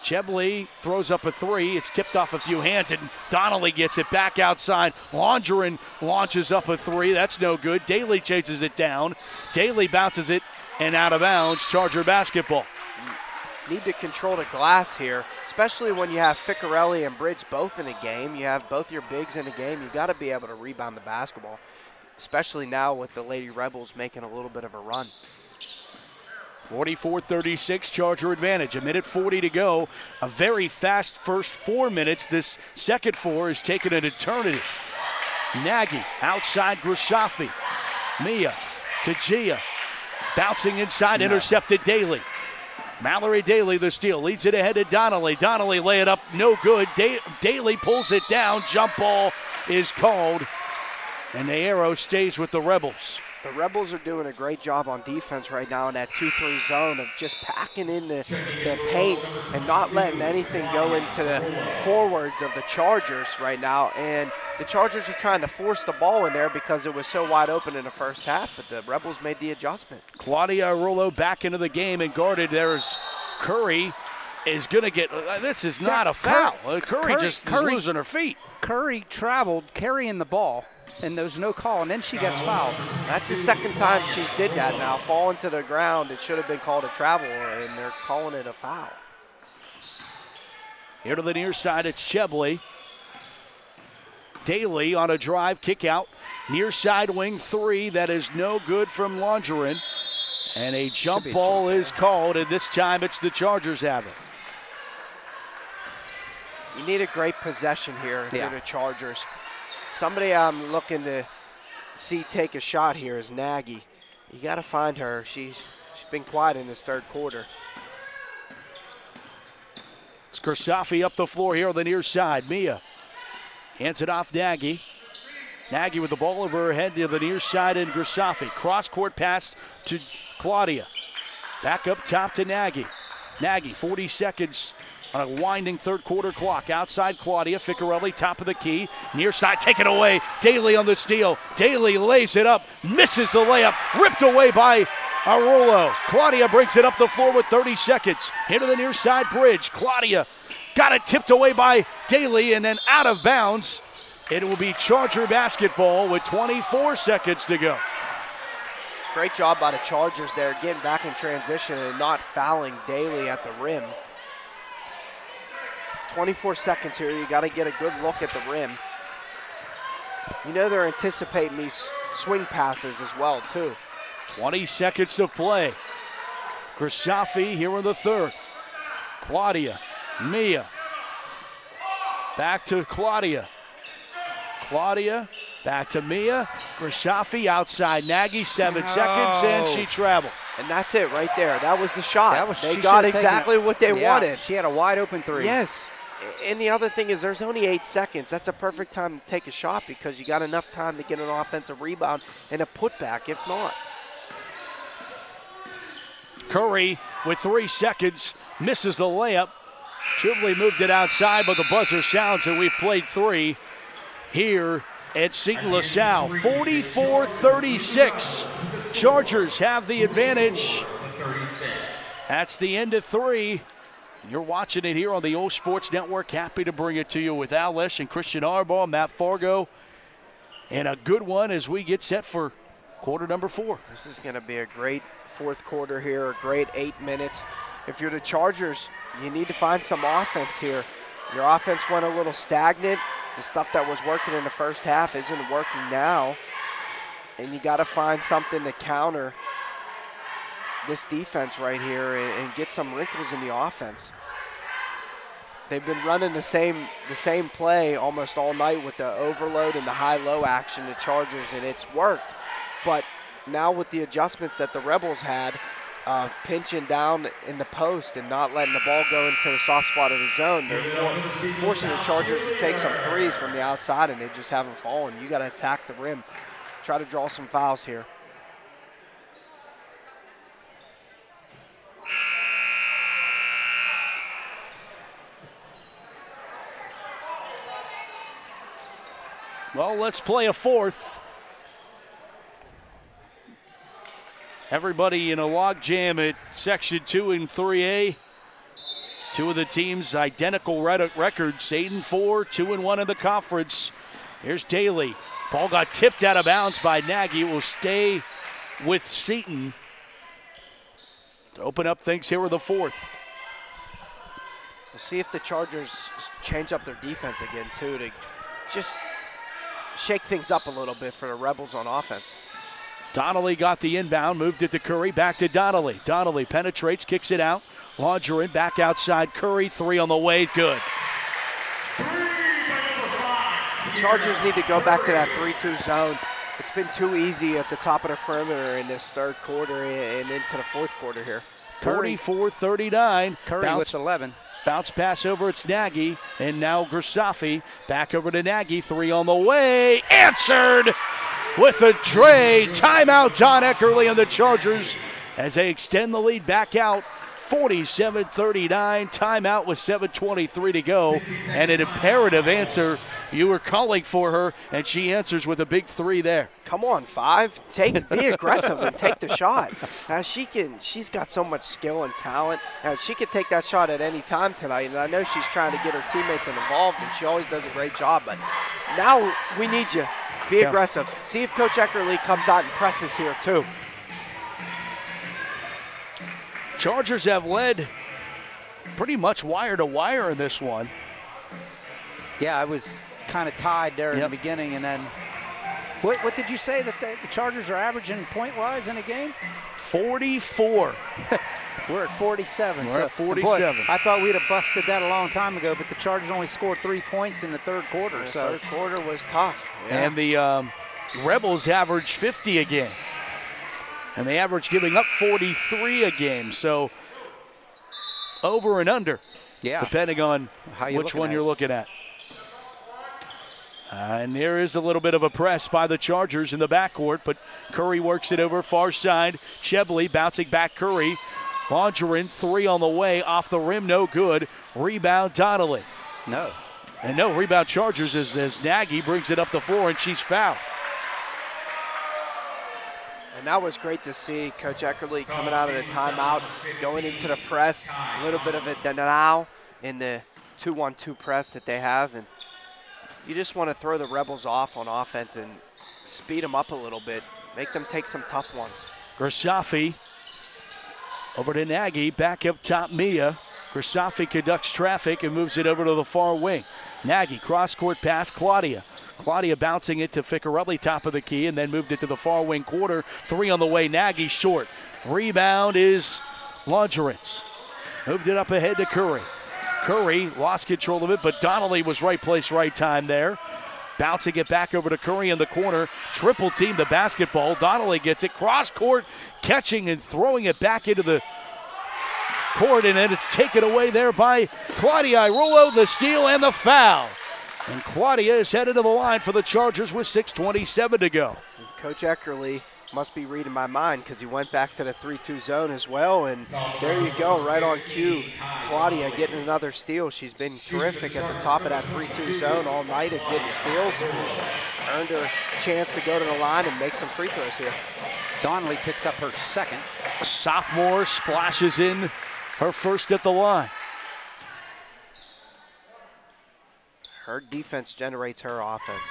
Chubley throws up a three. It's tipped off a few hands, and Donnelly gets it back outside. Londgren launches up a three. That's no good. Daly chases it down. Daly bounces it and out of bounds. Charger basketball. Need to control the glass here, especially when you have Ficcarelli and Bridge both in a game. You have both your bigs in a game. You got to be able to rebound the basketball, especially now with the Lady Rebels making a little bit of a run. 44-36 Charger advantage. 1:40 to go. A very fast first 4 minutes. This second 4 is taking an eternity. Nagy outside Grisafi. Mia to Gia. Bouncing inside, intercepted Daly. Mallory Daly, the steal, leads it ahead to Donnelly. Donnelly lay it up, no good. Daly pulls it down. Jump ball is called, and the arrow stays with the Rebels. The Rebels are doing a great job on defense right now in that 2-3 zone of just packing in the paint and not letting anything go into the forwards of the Chargers right now. And the Chargers are trying to force the ball in there because it was so wide open in the first half, but the Rebels made the adjustment. Claudia Arulo back into the game and guarded. There's Curry is going to get, this is not a foul. Curry just is losing her feet. Curry traveled carrying the ball, and there's no call, and then she gets fouled. That's the second time she's did that now. Falling to the ground, it should have been called a travel, and they're calling it a foul. Here to the near side, it's Chubley. Daly on a drive, kick out. Near side wing three, that is no good from Londgren. And a jump ball is called, and this time it's the Chargers have it. You need a great possession here if you're the Chargers. Somebody I'm looking to see take a shot here is Nagy. You got to find her. She's been quiet in this third quarter. It's Grisafi up the floor here on the near side. Mia hands it off Nagy. Nagy with the ball over her head to the near side, and Grisafi. Cross-court pass to Claudia. Back up top to Nagy. Nagy, 40 seconds on a winding third quarter clock. Outside Claudia. Ficcarelli, top of the key. Near side, taken away. Daly on the steal. Daly lays it up, misses the layup, ripped away by Arulo. Claudia brings it up the floor with 30 seconds. Into the near side Bridge. Claudia got it tipped away by Daly and then out of bounds. It will be Charger basketball with 24 seconds to go. Great job by the Chargers there, getting back in transition and not fouling Daly at the rim. 24 seconds here, you got to get a good look at the rim. You know they're anticipating these swing passes as well, too. 20 seconds to play. Grisafi here in the third. Claudia, Mia. Back to Claudia. Claudia, back to Mia. Grisafi outside Nagy, 7 seconds, and she traveled. And that's it right there. That was the shot. They got exactly what they wanted. She had a wide open three. Yes. And the other thing is there's only 8 seconds. That's a perfect time to take a shot because you got enough time to get an offensive rebound and a putback if not. Curry with 3 seconds misses the layup. Chubley moved it outside, but the buzzer sounds and we've played 3 here at Seton LaSalle. 44-36. Chargers have the advantage. That's the end of 3. You're watching it here on the OLSH Sports Network. Happy to bring it to you with OLSH and Christian Arbaugh, Matt Fargo, and a good one as we get set for quarter number 4. This is going to be a great fourth quarter here, a great 8 minutes. If you're the Chargers, you need to find some offense here. Your offense went a little stagnant. The stuff that was working in the first half isn't working now. And you got to find something to counter this defense right here and get some wrinkles in the offense. They've been running the same play almost all night with the overload and the high-low action, the Chargers, and it's worked. But now with the adjustments that the Rebels had, pinching down in the post and not letting the ball go into the soft spot of the zone, they're forcing the Chargers to take some threes from the outside, and they just haven't fallen. You got to attack the rim, try to draw some fouls here. Well, let's play a fourth. Everybody in a log jam at Section 2 and 3A. Two of the teams identical records, 8-4, 2-1 in the conference. Here's Daly. Ball got tipped out of bounds by Nagy. It will stay with Seton to open up things here with the fourth. We'll see if the Chargers change up their defense again, too, to just shake things up a little bit for the Rebels on offense. Donnelly got the inbound, moved it to Curry, back to Donnelly. Donnelly penetrates, kicks it out. Laundrin back outside Curry, 3 on the way, good. The Chargers need to go back to that 3-2 zone. It's been too easy at the top of the perimeter in this third quarter and into the fourth quarter here. 34-39. Curry with 11. Bounce pass over, it's Nagy, and now Gersafi back over to Nagy, 3 on the way, answered with a tray. Timeout, Don Eckerly and the Chargers as they extend the lead back out, 47-39, timeout with 7:23 to go, and an imperative answer. You were calling for her, and she answers with a big 3 there. Come on, 5. Be aggressive and take the shot. She's got so much skill and talent. She could take that shot at any time tonight, and I know she's trying to get her teammates involved, and she always does a great job. But now we need you. Be aggressive. See if Coach Eckerly comes out and presses here too. Chargers have led pretty much wire to wire in this one. Yeah, I was kind of tied there in the beginning, and then what did you say that the Chargers are averaging point-wise in a game? 44. We're at 47. We're at 47. Boy, I thought we'd have busted that a long time ago, but the Chargers only scored 3 points in the third quarter. The third quarter was tough. Yeah. And the Rebels average 50 a game. And they average giving up 43 a game. So over and under, depending on which one you're looking at. And there is a little bit of a press by the Chargers in the backcourt, but Curry works it over far side. Chebley bouncing back Curry. Laundrin, 3 on the way, off the rim, no good. Rebound Donnelly. No. And no rebound Chargers as Nagy brings it up the floor and she's fouled. And that was great to see Coach Eckerly coming out of the timeout, going into the press, a little bit of a denial in the 2-1-2 press that they have. And you just want to throw the Rebels off on offense and speed them up a little bit, make them take some tough ones. Gersafi over to Nagy, back up top Mia. Gersafi conducts traffic and moves it over to the far wing. Nagy, cross-court pass, Claudia. Claudia bouncing it to Ficcarelli, top of the key, and then moved it to the far wing quarter. 3 on the way, Nagy short. Rebound is Laundrin's. Moved it up ahead to Curry. Curry lost control of it, but Donnelly was right place, right time there. Bouncing it back over to Curry in the corner. Triple team the basketball. Donnelly gets it cross-court, catching and throwing it back into the court, and then it's taken away there by Claudia Irullo, the steal and the foul. And Claudia is headed to the line for the Chargers with 6:27 to go. Coach Eckerly must be reading my mind because he went back to the 3-2 zone as well, and there you go, right on cue. Claudia getting another steal. She's been terrific at the top of that 3-2 zone all night at getting steals. Earned her a chance to go to the line and make some free throws here. Donnelly picks up her second. A sophomore splashes in her first at the line. Her defense generates her offense.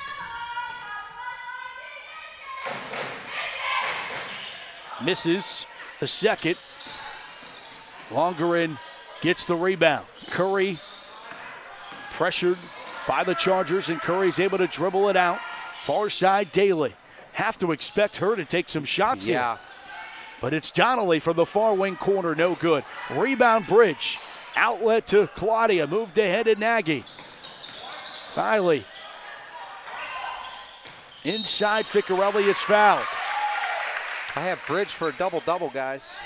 misses the second. Longerin gets the rebound. Curry pressured by the Chargers, and Curry's able to dribble it out. Far side, Daly. Have to expect her to take some shots here. But it's Donnelly from the far wing corner, no good. Rebound, Bridge. Outlet to Claudia, moved ahead to Nagy. Riley. Inside, Ficcarelli is fouled. I have Bridge for a double-double, guys.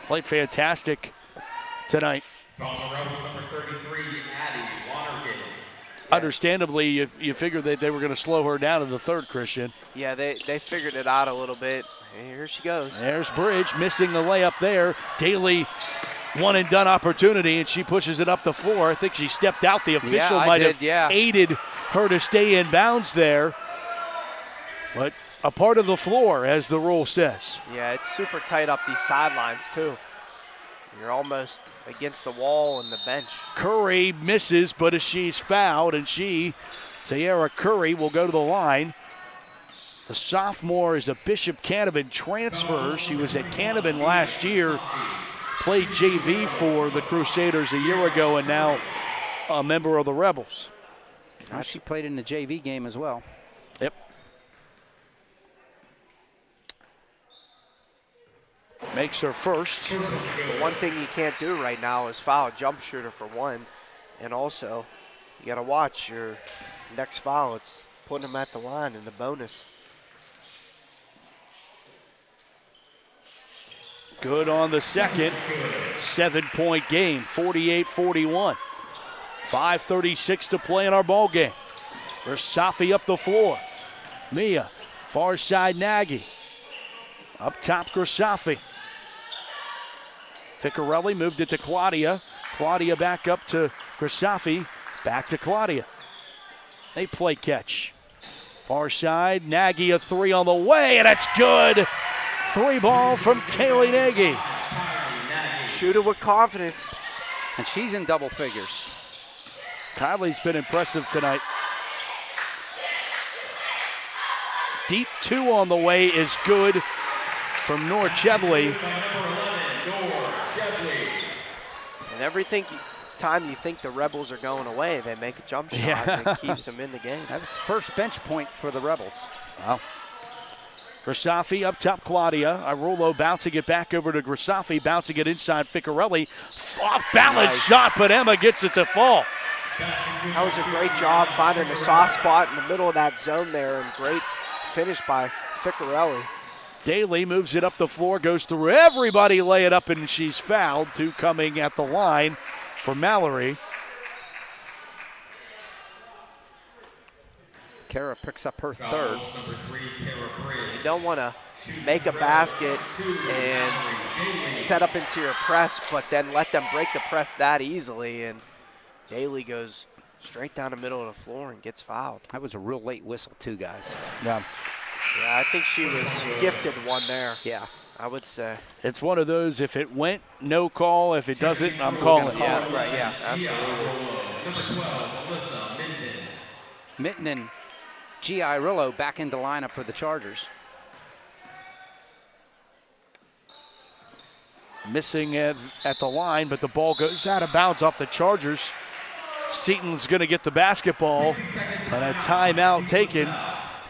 Played fantastic tonight. From the Rebels, number 33, Addie Watergate. Understandably, you figured that they were going to slow her down in the third, Christian. Yeah, they figured it out a little bit. And here she goes. There's Bridge missing the layup there. Daly, one and done opportunity, and she pushes it up the floor. I think she stepped out. The official might have aided her to stay in bounds there. But a part of the floor, as the rule says. Yeah, it's super tight up these sidelines, too. You're almost against the wall and the bench. Curry misses, but she's fouled, and Sierra Curry, will go to the line. The sophomore is a Bishop Canevin transfer. She was at Canevin last year, played JV for the Crusaders a year ago, and now a member of the Rebels. Well, she played in the JV game as well. Yep. Makes her first. The one thing you can't do right now is foul a jump shooter for one. And also, you got to watch your next foul. It's putting them at the line in the bonus. Good on the second. 7-point game, 48-41. 5:36 to play in our ball game. There's Safi up the floor. Mia, far side Nagy. Up top, Grisafi. Ficcarelli moved it to Claudia. Claudia back up to Grisafi. Back to Claudia. They play catch. Far side, Nagy a three on the way, and it's good. Three ball from Kaylee Nagy. Shoot it with confidence. And she's in double figures. Kylie's been impressive tonight. Deep two on the way is good from Nor Chebley. And everything time you think the Rebels are going away, they make a jump shot that keeps them in the game. That was first bench point for the Rebels. Wow. Grisafi up top, Claudia. Arulo bouncing it back over to Grisafi, bouncing it inside Ficcarelli. Off balance shot, but Emma gets it to fall. That was a great job finding a soft spot in the middle of that zone there, and great finish by Ficcarelli. Daly moves it up the floor, goes through everybody, lay it up, and she's fouled. Two coming at the line for Mallory. Kara picks up her third. You don't want to make a basket and set up into your press, but then let them break the press that easily, and Daly goes straight down the middle of the floor and gets fouled. That was a real late whistle too, guys. Yeah. Yeah, I think she was gifted one there. Yeah. I would say. It's one of those, if it went, no call. If it doesn't, I'm calling. Yeah, Right, yeah. Absolutely. Mitten and G.I. Rillo back into lineup for the Chargers. Missing at the line, but the ball goes out of bounds off the Chargers. Seton's going to get the basketball, and a timeout taken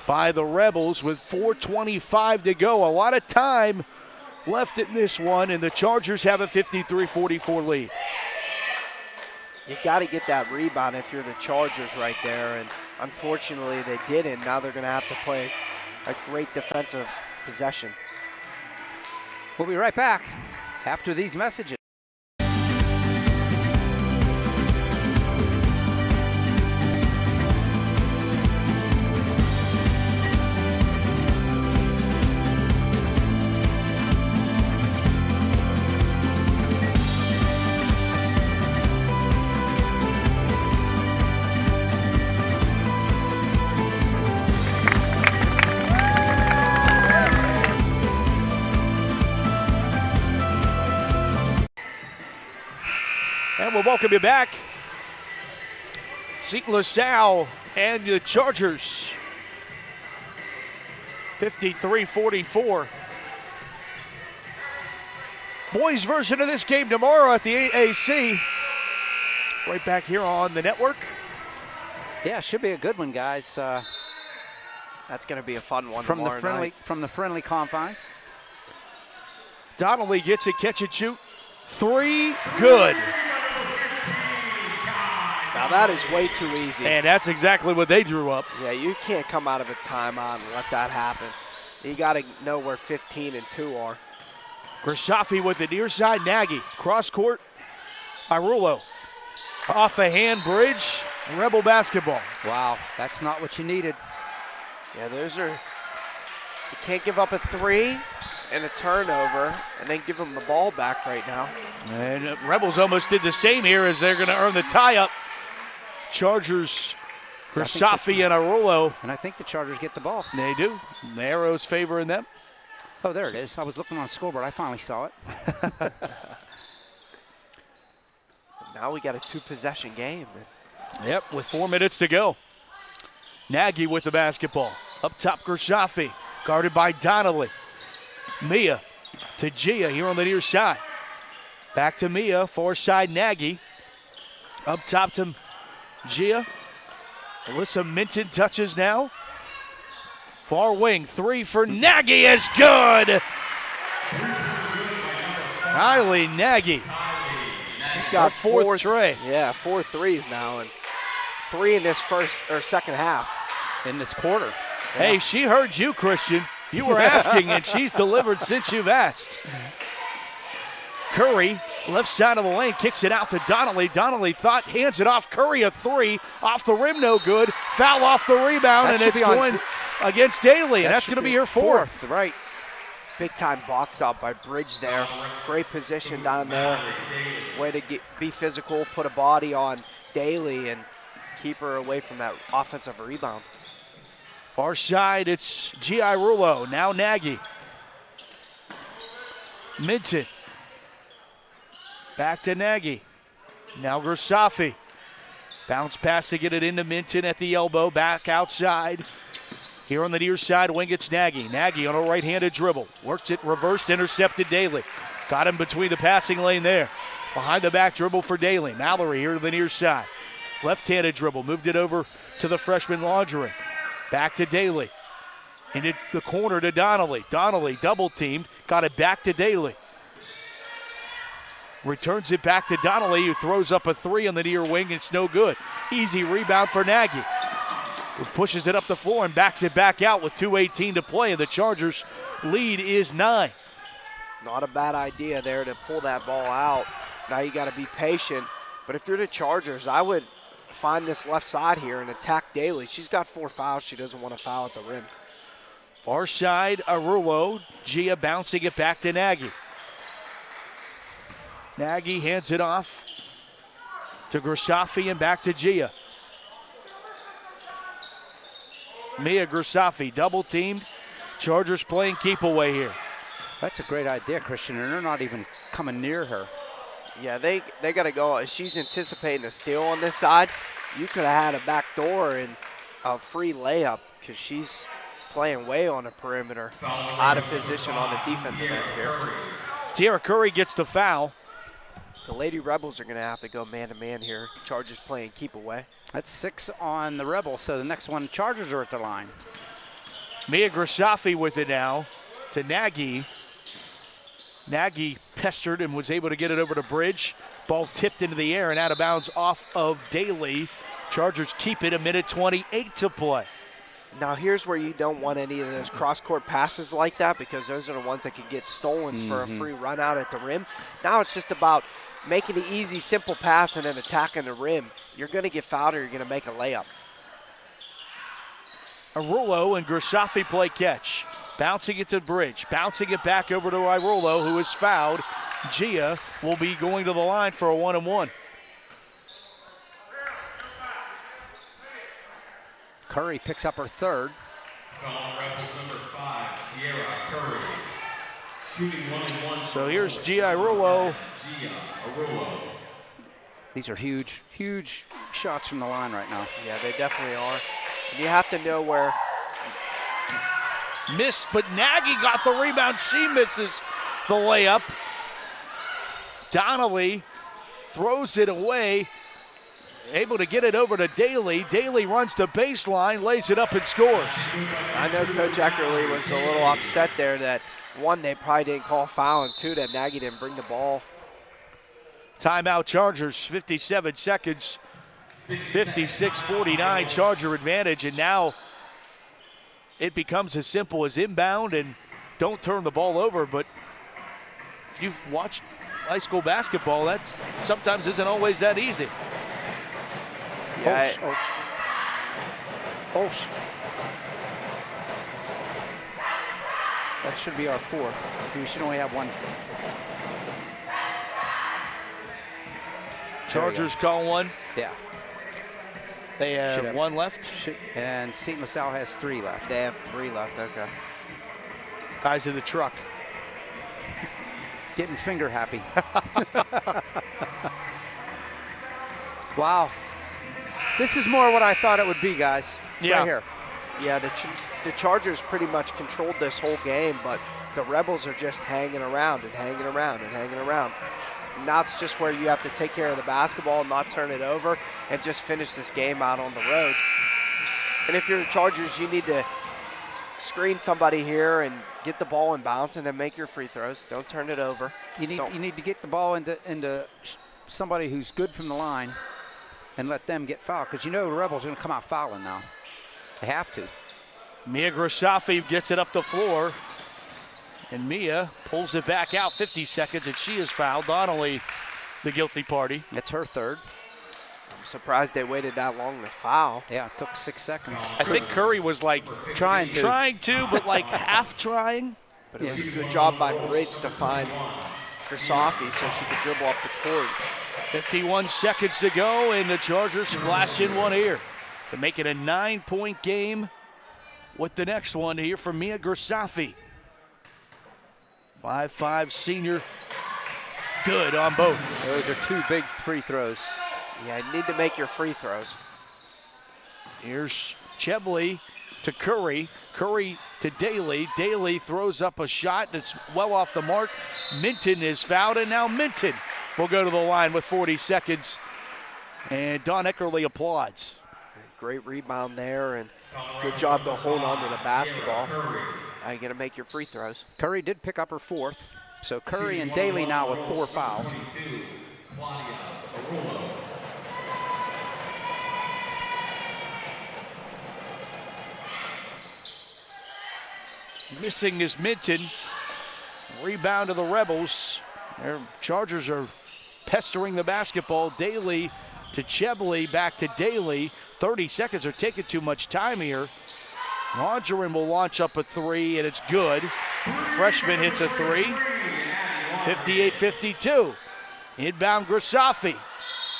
by the Rebels with 4:25 to go. A lot of time left in this one, and the Chargers have a 53-44 lead. You got to get that rebound if you're the Chargers right there, and unfortunately they didn't. Now they're going to have to play a great defensive possession. We'll be right back after these messages. And we'll welcome you back. Seton LaSalle and the Chargers. 53-44. Boys version of this game tomorrow at the AAC. Right back here on the network. Yeah, should be a good one, guys. That's going to be a fun one from tomorrow night. From the friendly confines. Donnelly gets it, catch and shoot. 3, good. Now that is way too easy. And that's exactly what they drew up. Yeah, you can't come out of a timeout and let that happen. You got to know where 15 and 2 are. Grashafi with the near side, Nagy. Cross court, Irulo. Off the hand bridge, Rebel basketball. Wow, that's not what you needed. Yeah, those are, you can't give up a 3 and a turnover and then give them the ball back right now. And Rebels almost did the same here as they're going to earn the tie-up. Chargers, Grashafi and Irulo. And I think the Chargers get the ball. They do. The arrows favoring them. Oh, there it is. I was looking on the scoreboard. I finally saw it. Now we got a 2-possession game. Yep, with 4 minutes to go. Nagy with the basketball. Up top, Grashafi, guarded by Donnelly. Mia to Gia here on the near side. Back to Mia, far side Nagy. Up top to Gia. Alyssa Minton touches now. Far wing, 3 for Nagy is good. Kylie Nagy. She's got fourth tray. Yeah, 4 threes now, and 3 in this second half. In this quarter. Hey, she heard you, Christian. You were asking, and she's delivered since you've asked. Curry, left side of the lane, kicks it out to Donnelly. Donnelly hands it off. Curry a 3, off the rim, no good. Foul off the rebound, and it's going against Daly, and that's going to be her fourth. Right. Big time box out by Bridge there. Great position down there. Way to be physical, put a body on Daly, and keep her away from that offensive rebound. Far side, it's G.I. Rulo. Now Nagy. Minton. Back to Nagy. Now Grashafi. Bounce pass to get it into Minton at the elbow. Back outside. Here on the near side, wing it's Nagy. Nagy on a right-handed dribble. Worked it, reversed, intercepted Daly. Got him between the passing lane there. Behind the back dribble for Daly. Mallory here to the near side. Left-handed dribble. Moved it over to the freshman Laundering. Back to Daly. Into the corner to Donnelly. Donnelly double-teamed. Got it back to Daly. Returns it back to Donnelly, who throws up a 3 on the near wing. It's no good. Easy rebound for Nagy, who pushes it up the floor and backs it back out with 2:18 to play. And the Chargers' lead is 9. Not a bad idea there to pull that ball out. Now you got to be patient. But if you're the Chargers, I would find this left side here and attack Daly. She's got 4 fouls. She doesn't want to foul at the rim. Far side, Irulo. Gia bouncing it back to Nagy. Nagy hands it off to Grashafi and back to Gia. Mia Grashafi double-teamed. Chargers playing keep away here. That's a great idea, Christian, and they're not even coming near her. Yeah, they got to go. She's anticipating a steal on this side. You could have had a back door and a free layup because she's playing way on the perimeter, out of position on the defensive end here. Tierra Curry gets the foul. The Lady Rebels are going to have to go man-to-man here. Chargers playing keep away. That's 6 on the Rebels, so the next one, Chargers are at the line. Mia Grashafi with it now to Nagy. Nagy pestered and was able to get it over to Bridge. Ball tipped into the air and out of bounds off of Daly. Chargers keep it, 1:28 to play. Now here's where you don't want any of those cross-court passes like that, because those are the ones that could get stolen for a free run out at the rim. Now it's just about making an easy, simple pass and then attacking the rim. You're going to get fouled or you're going to make a layup. Irulo and Grashafi play catch. Bouncing it to Bridge. Bouncing it back over to Irulo, who is fouled. Gia will be going to the line for a 1-and-1. Curry picks up her 3rd. Rebels number 5, Sierra Curry. Shooting 1-and-1. So here's Gia Irulo. These are huge, huge shots from the line right now. Yeah, they definitely are. And you have to know where. Missed, but Nagy got the rebound. She misses the layup. Donnelly throws it away, able to get it over to Daly. Daly runs the baseline, lays it up and scores. I know Coach Eckerly was a little upset there that, one, they probably didn't call foul, and two, that Nagy didn't bring the ball. Timeout Chargers, 57 seconds, 56-49 Charger advantage, and now it becomes as simple as inbound and don't turn the ball over. But if you've watched high school basketball, that sometimes isn't always that easy. Yeah, OLSH. That should be our fourth. We should only have one. Chargers call one. Yeah. They Should have one left. And Seton LaSalle has 3 left. they have 3 left, okay. Guys in the truck. Getting finger happy. Wow. This is more what I thought it would be, guys. Yeah. Right here. Yeah, the Chargers pretty much controlled this whole game, but the Rebels are just hanging around and hanging around and hanging around. And that's just where you have to take care of the basketball, not turn it over, and just finish this game out on the road. And if you're the Chargers, you need to screen somebody here and get the ball in bounds and then make your free throws. Don't turn it over. You need to get the ball into somebody who's good from the line and let them get fouled, because you know the Rebels are going to come out fouling now. They have to. Mia Grashafi gets it up the floor, and Mia pulls it back out. 50 seconds, and she is fouled. Donnelly, the guilty party. It's her third. I'm surprised they waited that long to foul. Yeah, it took 6 seconds. I think Curry was like Trying to, but like half trying. But it was a good job by Bridge to find Grashafi so she could dribble up the court. 51 seconds to go, and the Chargers splash in one here to make it a 9-point game with the next one here from Mia Grashafi. 5'5" senior. Good on both. Those are 2 big free throws. Yeah, you need to make your free throws. Here's Chebley to Curry. Curry to Daly. Daly throws up a shot that's well off the mark. Minton is fouled, and now Minton will go to the line with 40 seconds. And Don Eckerly applauds. Great rebound there, and good job to hold on to the basketball. Now you got to make your free throws. Curry did pick up her 4th. So Curry and Daly now with 4 fouls. Missing is Minton. Rebound to the Rebels. Their Chargers are pestering the basketball. Daly to Chebley, back to Daly. 30 seconds are taking too much time here. Margarine will launch up a 3, and it's good. Freshman hits a 3. 58-52. Inbound Grashafi.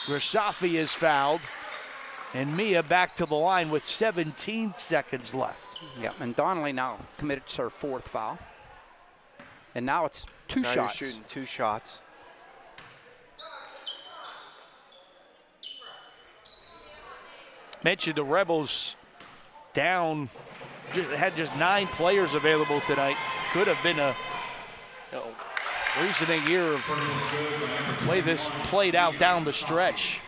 Grashafi is fouled. And Mia back to the line with 17 seconds left. Yeah, and Donnelly now committed to her 4th foul. And now it's 2 Now shots. you're shooting 2 shots. Mentioned the Rebels down, had just 9 players available tonight. Could have been a reasoning year of the way this played out down the stretch.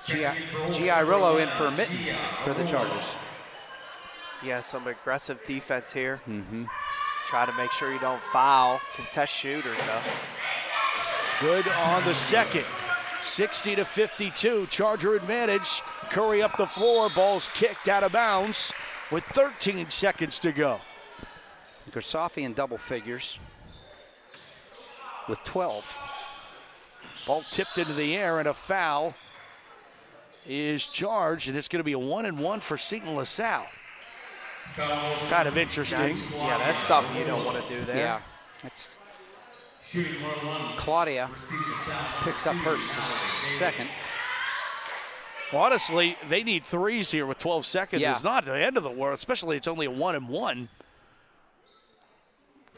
Giarillo in for a mitten for the Chargers. Yeah, some aggressive defense here. Try to make sure you don't foul, contest shoot or stuff. Good on the second. 60-52, Charger advantage. Curry up the floor, ball's kicked out of bounds with 13 seconds to go. Grashafi in double figures with 12. Ball tipped into the air, and a foul is charged, and it's going to be a 1-and-1 for Seton LaSalle. Kind of interesting. That's something you don't want to do there. Yeah, it's Claudia picks up her 2nd. Honestly, they need 3s here with 12 seconds. Yeah. It's not the end of the world, especially it's only a 1-and-1.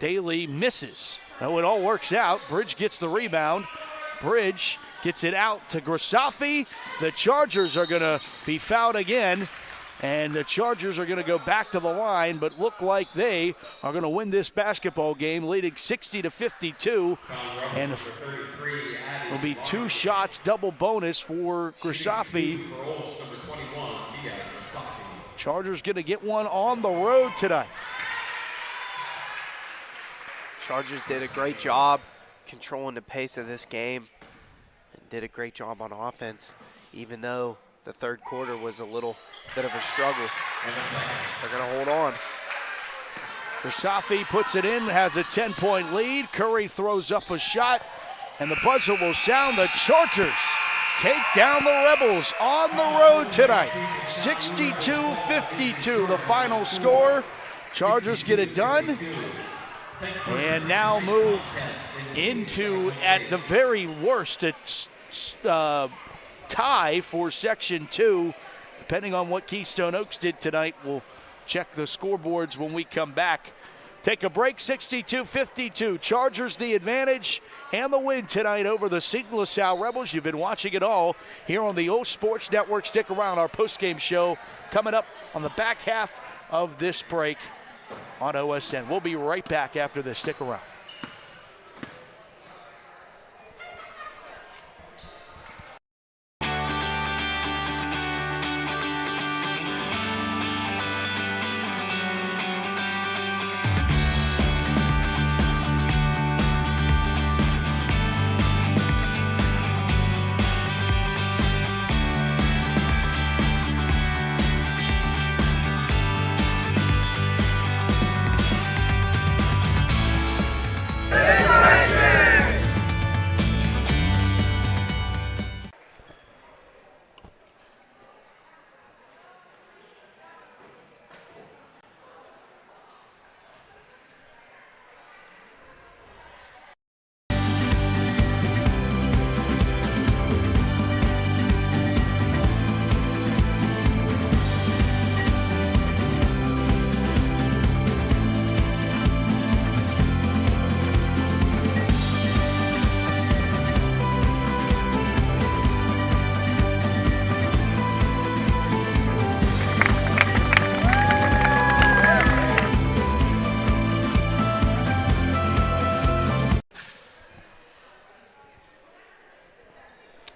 Daly misses. Oh, it all works out. Bridge gets the rebound. Bridge gets it out to Grashafi. The Chargers are going to be fouled again. And the Chargers are going to go back to the line, but look like they are going to win this basketball game, leading 60-52. And it'll be 2 shots, double bonus for Grisafi. Chargers going to get one on the road tonight. Chargers did a great job controlling the pace of this game and did a great job on offense, even though the third quarter was a little bit of a struggle. And they're going to hold on. Grisafi puts it in, has a 10-point lead. Curry throws up a shot, and the buzzer will sound. The Chargers take down the Rebels on the road tonight. 62-52, the final score. Chargers get it done. And now move into, at the very worst, it's tie for Section 2. Depending on what Keystone Oaks did tonight, we'll check the scoreboards when we come back. Take a break, 62-52. Chargers the advantage and the win tonight over the Seton LaSalle Rebels. You've been watching it all here on the OLSH Sports Network. Stick around, our postgame show coming up on the back half of this break on OSN. We'll be right back after this. Stick around.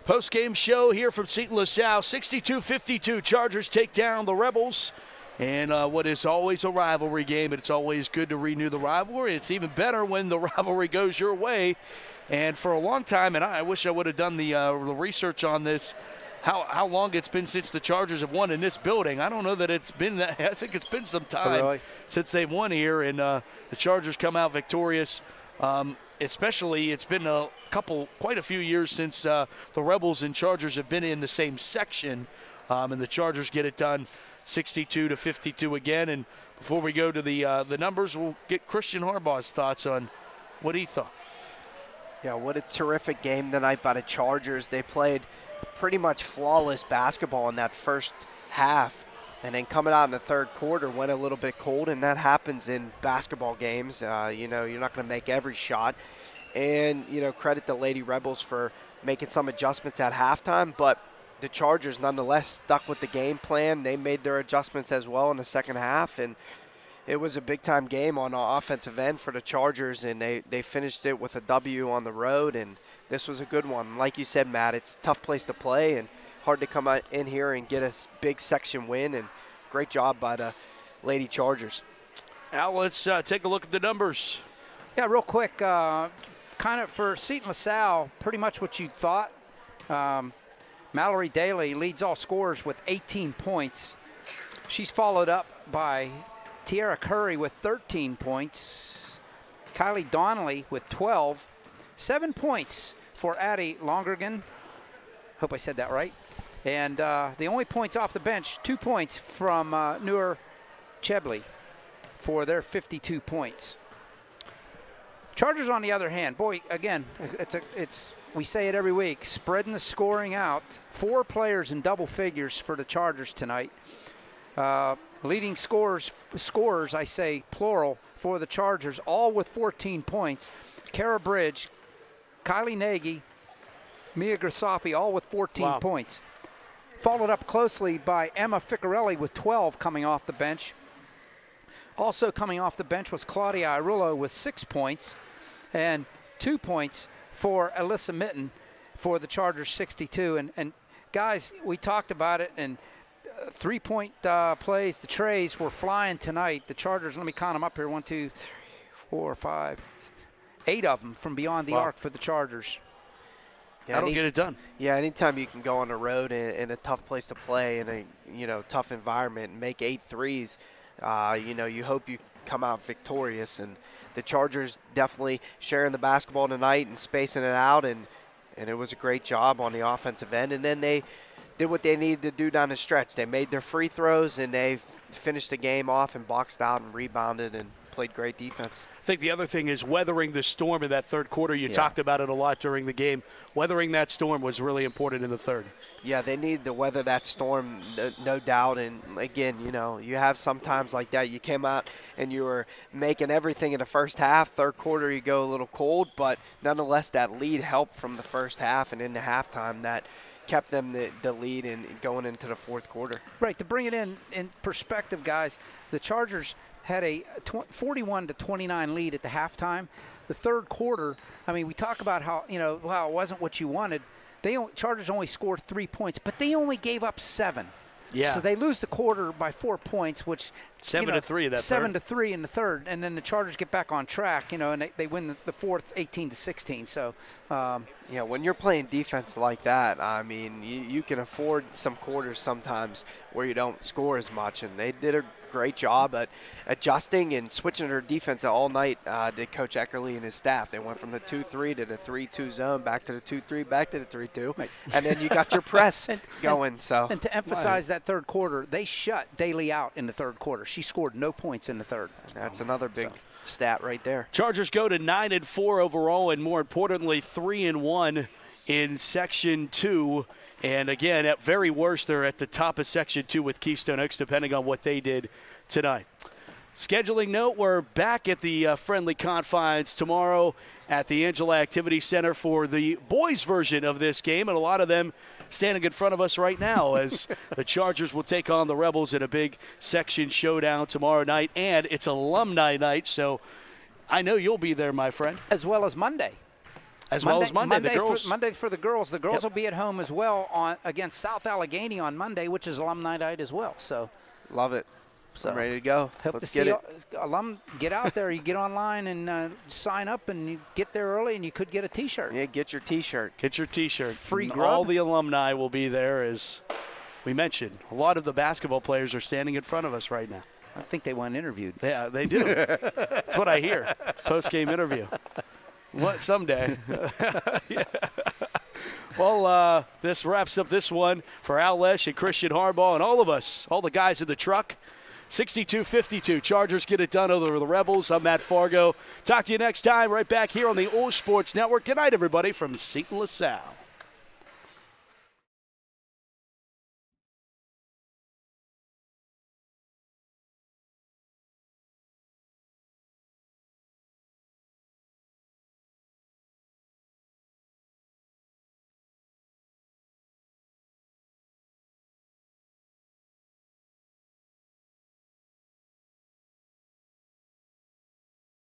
Post-game show here from Seton LaSalle. 62-52. Chargers take down the Rebels. And what is always a rivalry game, it's always good to renew the rivalry. It's even better when the rivalry goes your way. And for a long time, and I wish I would have done the research on this, how long it's been since the Chargers have won in this building. I don't know that it's been that. I think it's been some time since they've won here, and the Chargers come out victorious. Especially, it's been quite a few years since the Rebels and Chargers have been in the same section, and the Chargers get it done 62-52 again. And before we go to the numbers, we'll get Christian Harbaugh's thoughts on what he thought. Yeah, what a terrific game tonight by the Chargers. They played pretty much flawless basketball in that first half, and then coming out in the third quarter went a little bit cold, and that happens in basketball games. You're not going to make every shot. And, credit the Lady Rebels for making some adjustments at halftime, but the Chargers nonetheless stuck with the game plan. They made their adjustments as well in the second half, and it was a big-time game on the offensive end for the Chargers, and they finished it with a W on the road, and this was a good one. Like you said, Matt, it's a tough place to play and hard to come out in here and get a big section win, and great job by the Lady Chargers. Al, let's take a look at the numbers. Yeah, real quick, kind of for Seton LaSalle, pretty much what you thought. Mallory Daly leads all scorers with 18 points. She's followed up by Tiara Curry with 13 points. Kylie Donnelly with 12. 7 points for Addie Longergan. Hope I said that right. And the only points off the bench, 2 points from Noor Chebley for their 52 points. Chargers, on the other hand, boy, again, we say it every week, spreading the scoring out. 4 players in double figures for the Chargers tonight. Leading scorers, I say plural, for the Chargers, all with 14 points. Kara Bridge, Kylie Nagy, Mia Grisafi, all with 14 points. followed up closely by Emma Ficarelli with 12 coming off the bench. Also coming off the bench was Claudia Irullo with 6 points, and 2 points for Alyssa Mitten for the Chargers 62. And guys, we talked about it, and 3-point plays, the trays were flying tonight. The Chargers, let me count them up here, 1, 2, 3, 4, 5, 6, 8 of them from beyond the arc for the Chargers. Yeah, That'll get it done. Yeah, anytime you can go on the road in a tough place to play, in a tough environment, and make 8 threes, you hope you come out victorious. And the Chargers definitely sharing the basketball tonight and spacing it out, and it was a great job on the offensive end. And then they did what they needed to do down the stretch. They made their free throws, and they finished the game off and boxed out and rebounded and played great defense. I think the other thing is weathering the storm in that third quarter. You talked about it a lot during the game. Weathering that storm was really important in the third. Yeah, they needed to weather that storm, no doubt. And, again, you have some times like that. You came out and you were making everything in the first half. Third quarter, you go a little cold. But, nonetheless, that lead helped from the first half and into halftime. That kept them the lead and going into the fourth quarter. Right, to bring it in perspective, guys, the Chargers had a 41-29 lead at the halftime. The third quarter, I mean, we talk about how, it wasn't what you wanted. Chargers only scored 3 points, but they only gave up 7. Yeah. So they lose the quarter by 4 points, which 7-3 that 7-3 in the third, and then the Chargers get back on track, and they win the fourth 18-16. So when you're playing defense like that, I mean, you can afford some quarters sometimes where you don't score as much, and they did a great job at adjusting and switching their defense all night. Did Coach Eckerly and his staff. They went from the 2-3 to the 3-2 zone, back to the 2-3, back to the 3-2, right. And then you got your press going. And to emphasize that third quarter, they shut Daly out in the third quarter. She scored no points in the third. That's another big stat right there. Chargers go to 9-4 overall, and more importantly, 3-1 in Section 2. And again, at very worst, they're at the top of Section 2 with Keystone Oaks, depending on what they did tonight. Scheduling note, we're back at the friendly confines tomorrow at the Angela Activity Center for the boys' version of this game, and a lot of them standing in front of us right now as the Chargers will take on the Rebels in a big section showdown tomorrow night, and it's alumni night, so I know you'll be there, my friend. As well as Monday. Monday, the girls. Monday for the girls. The girls will be at home as well against South Allegheny on Monday, which is alumni night as well. So, love it. So I'm ready to go. Let's get it. Get out there. You get online and sign up, and you get there early, and you could get a T-shirt. Yeah, get your T-shirt. Get your T-shirt. Free grub. All the alumni will be there, as we mentioned. A lot of the basketball players are standing in front of us right now. I think they want interviewed. Yeah, they do. That's what I hear. Post-game interview. What someday? Yeah. Well, this wraps up this one for OLSH and Christian Harbaugh and all of us, all the guys in the truck. 62-52. Chargers get it done over the Rebels. I'm Matt Fargo. Talk to you next time right back here on the OLSH Sports Network. Good night, everybody, from Seton LaSalle.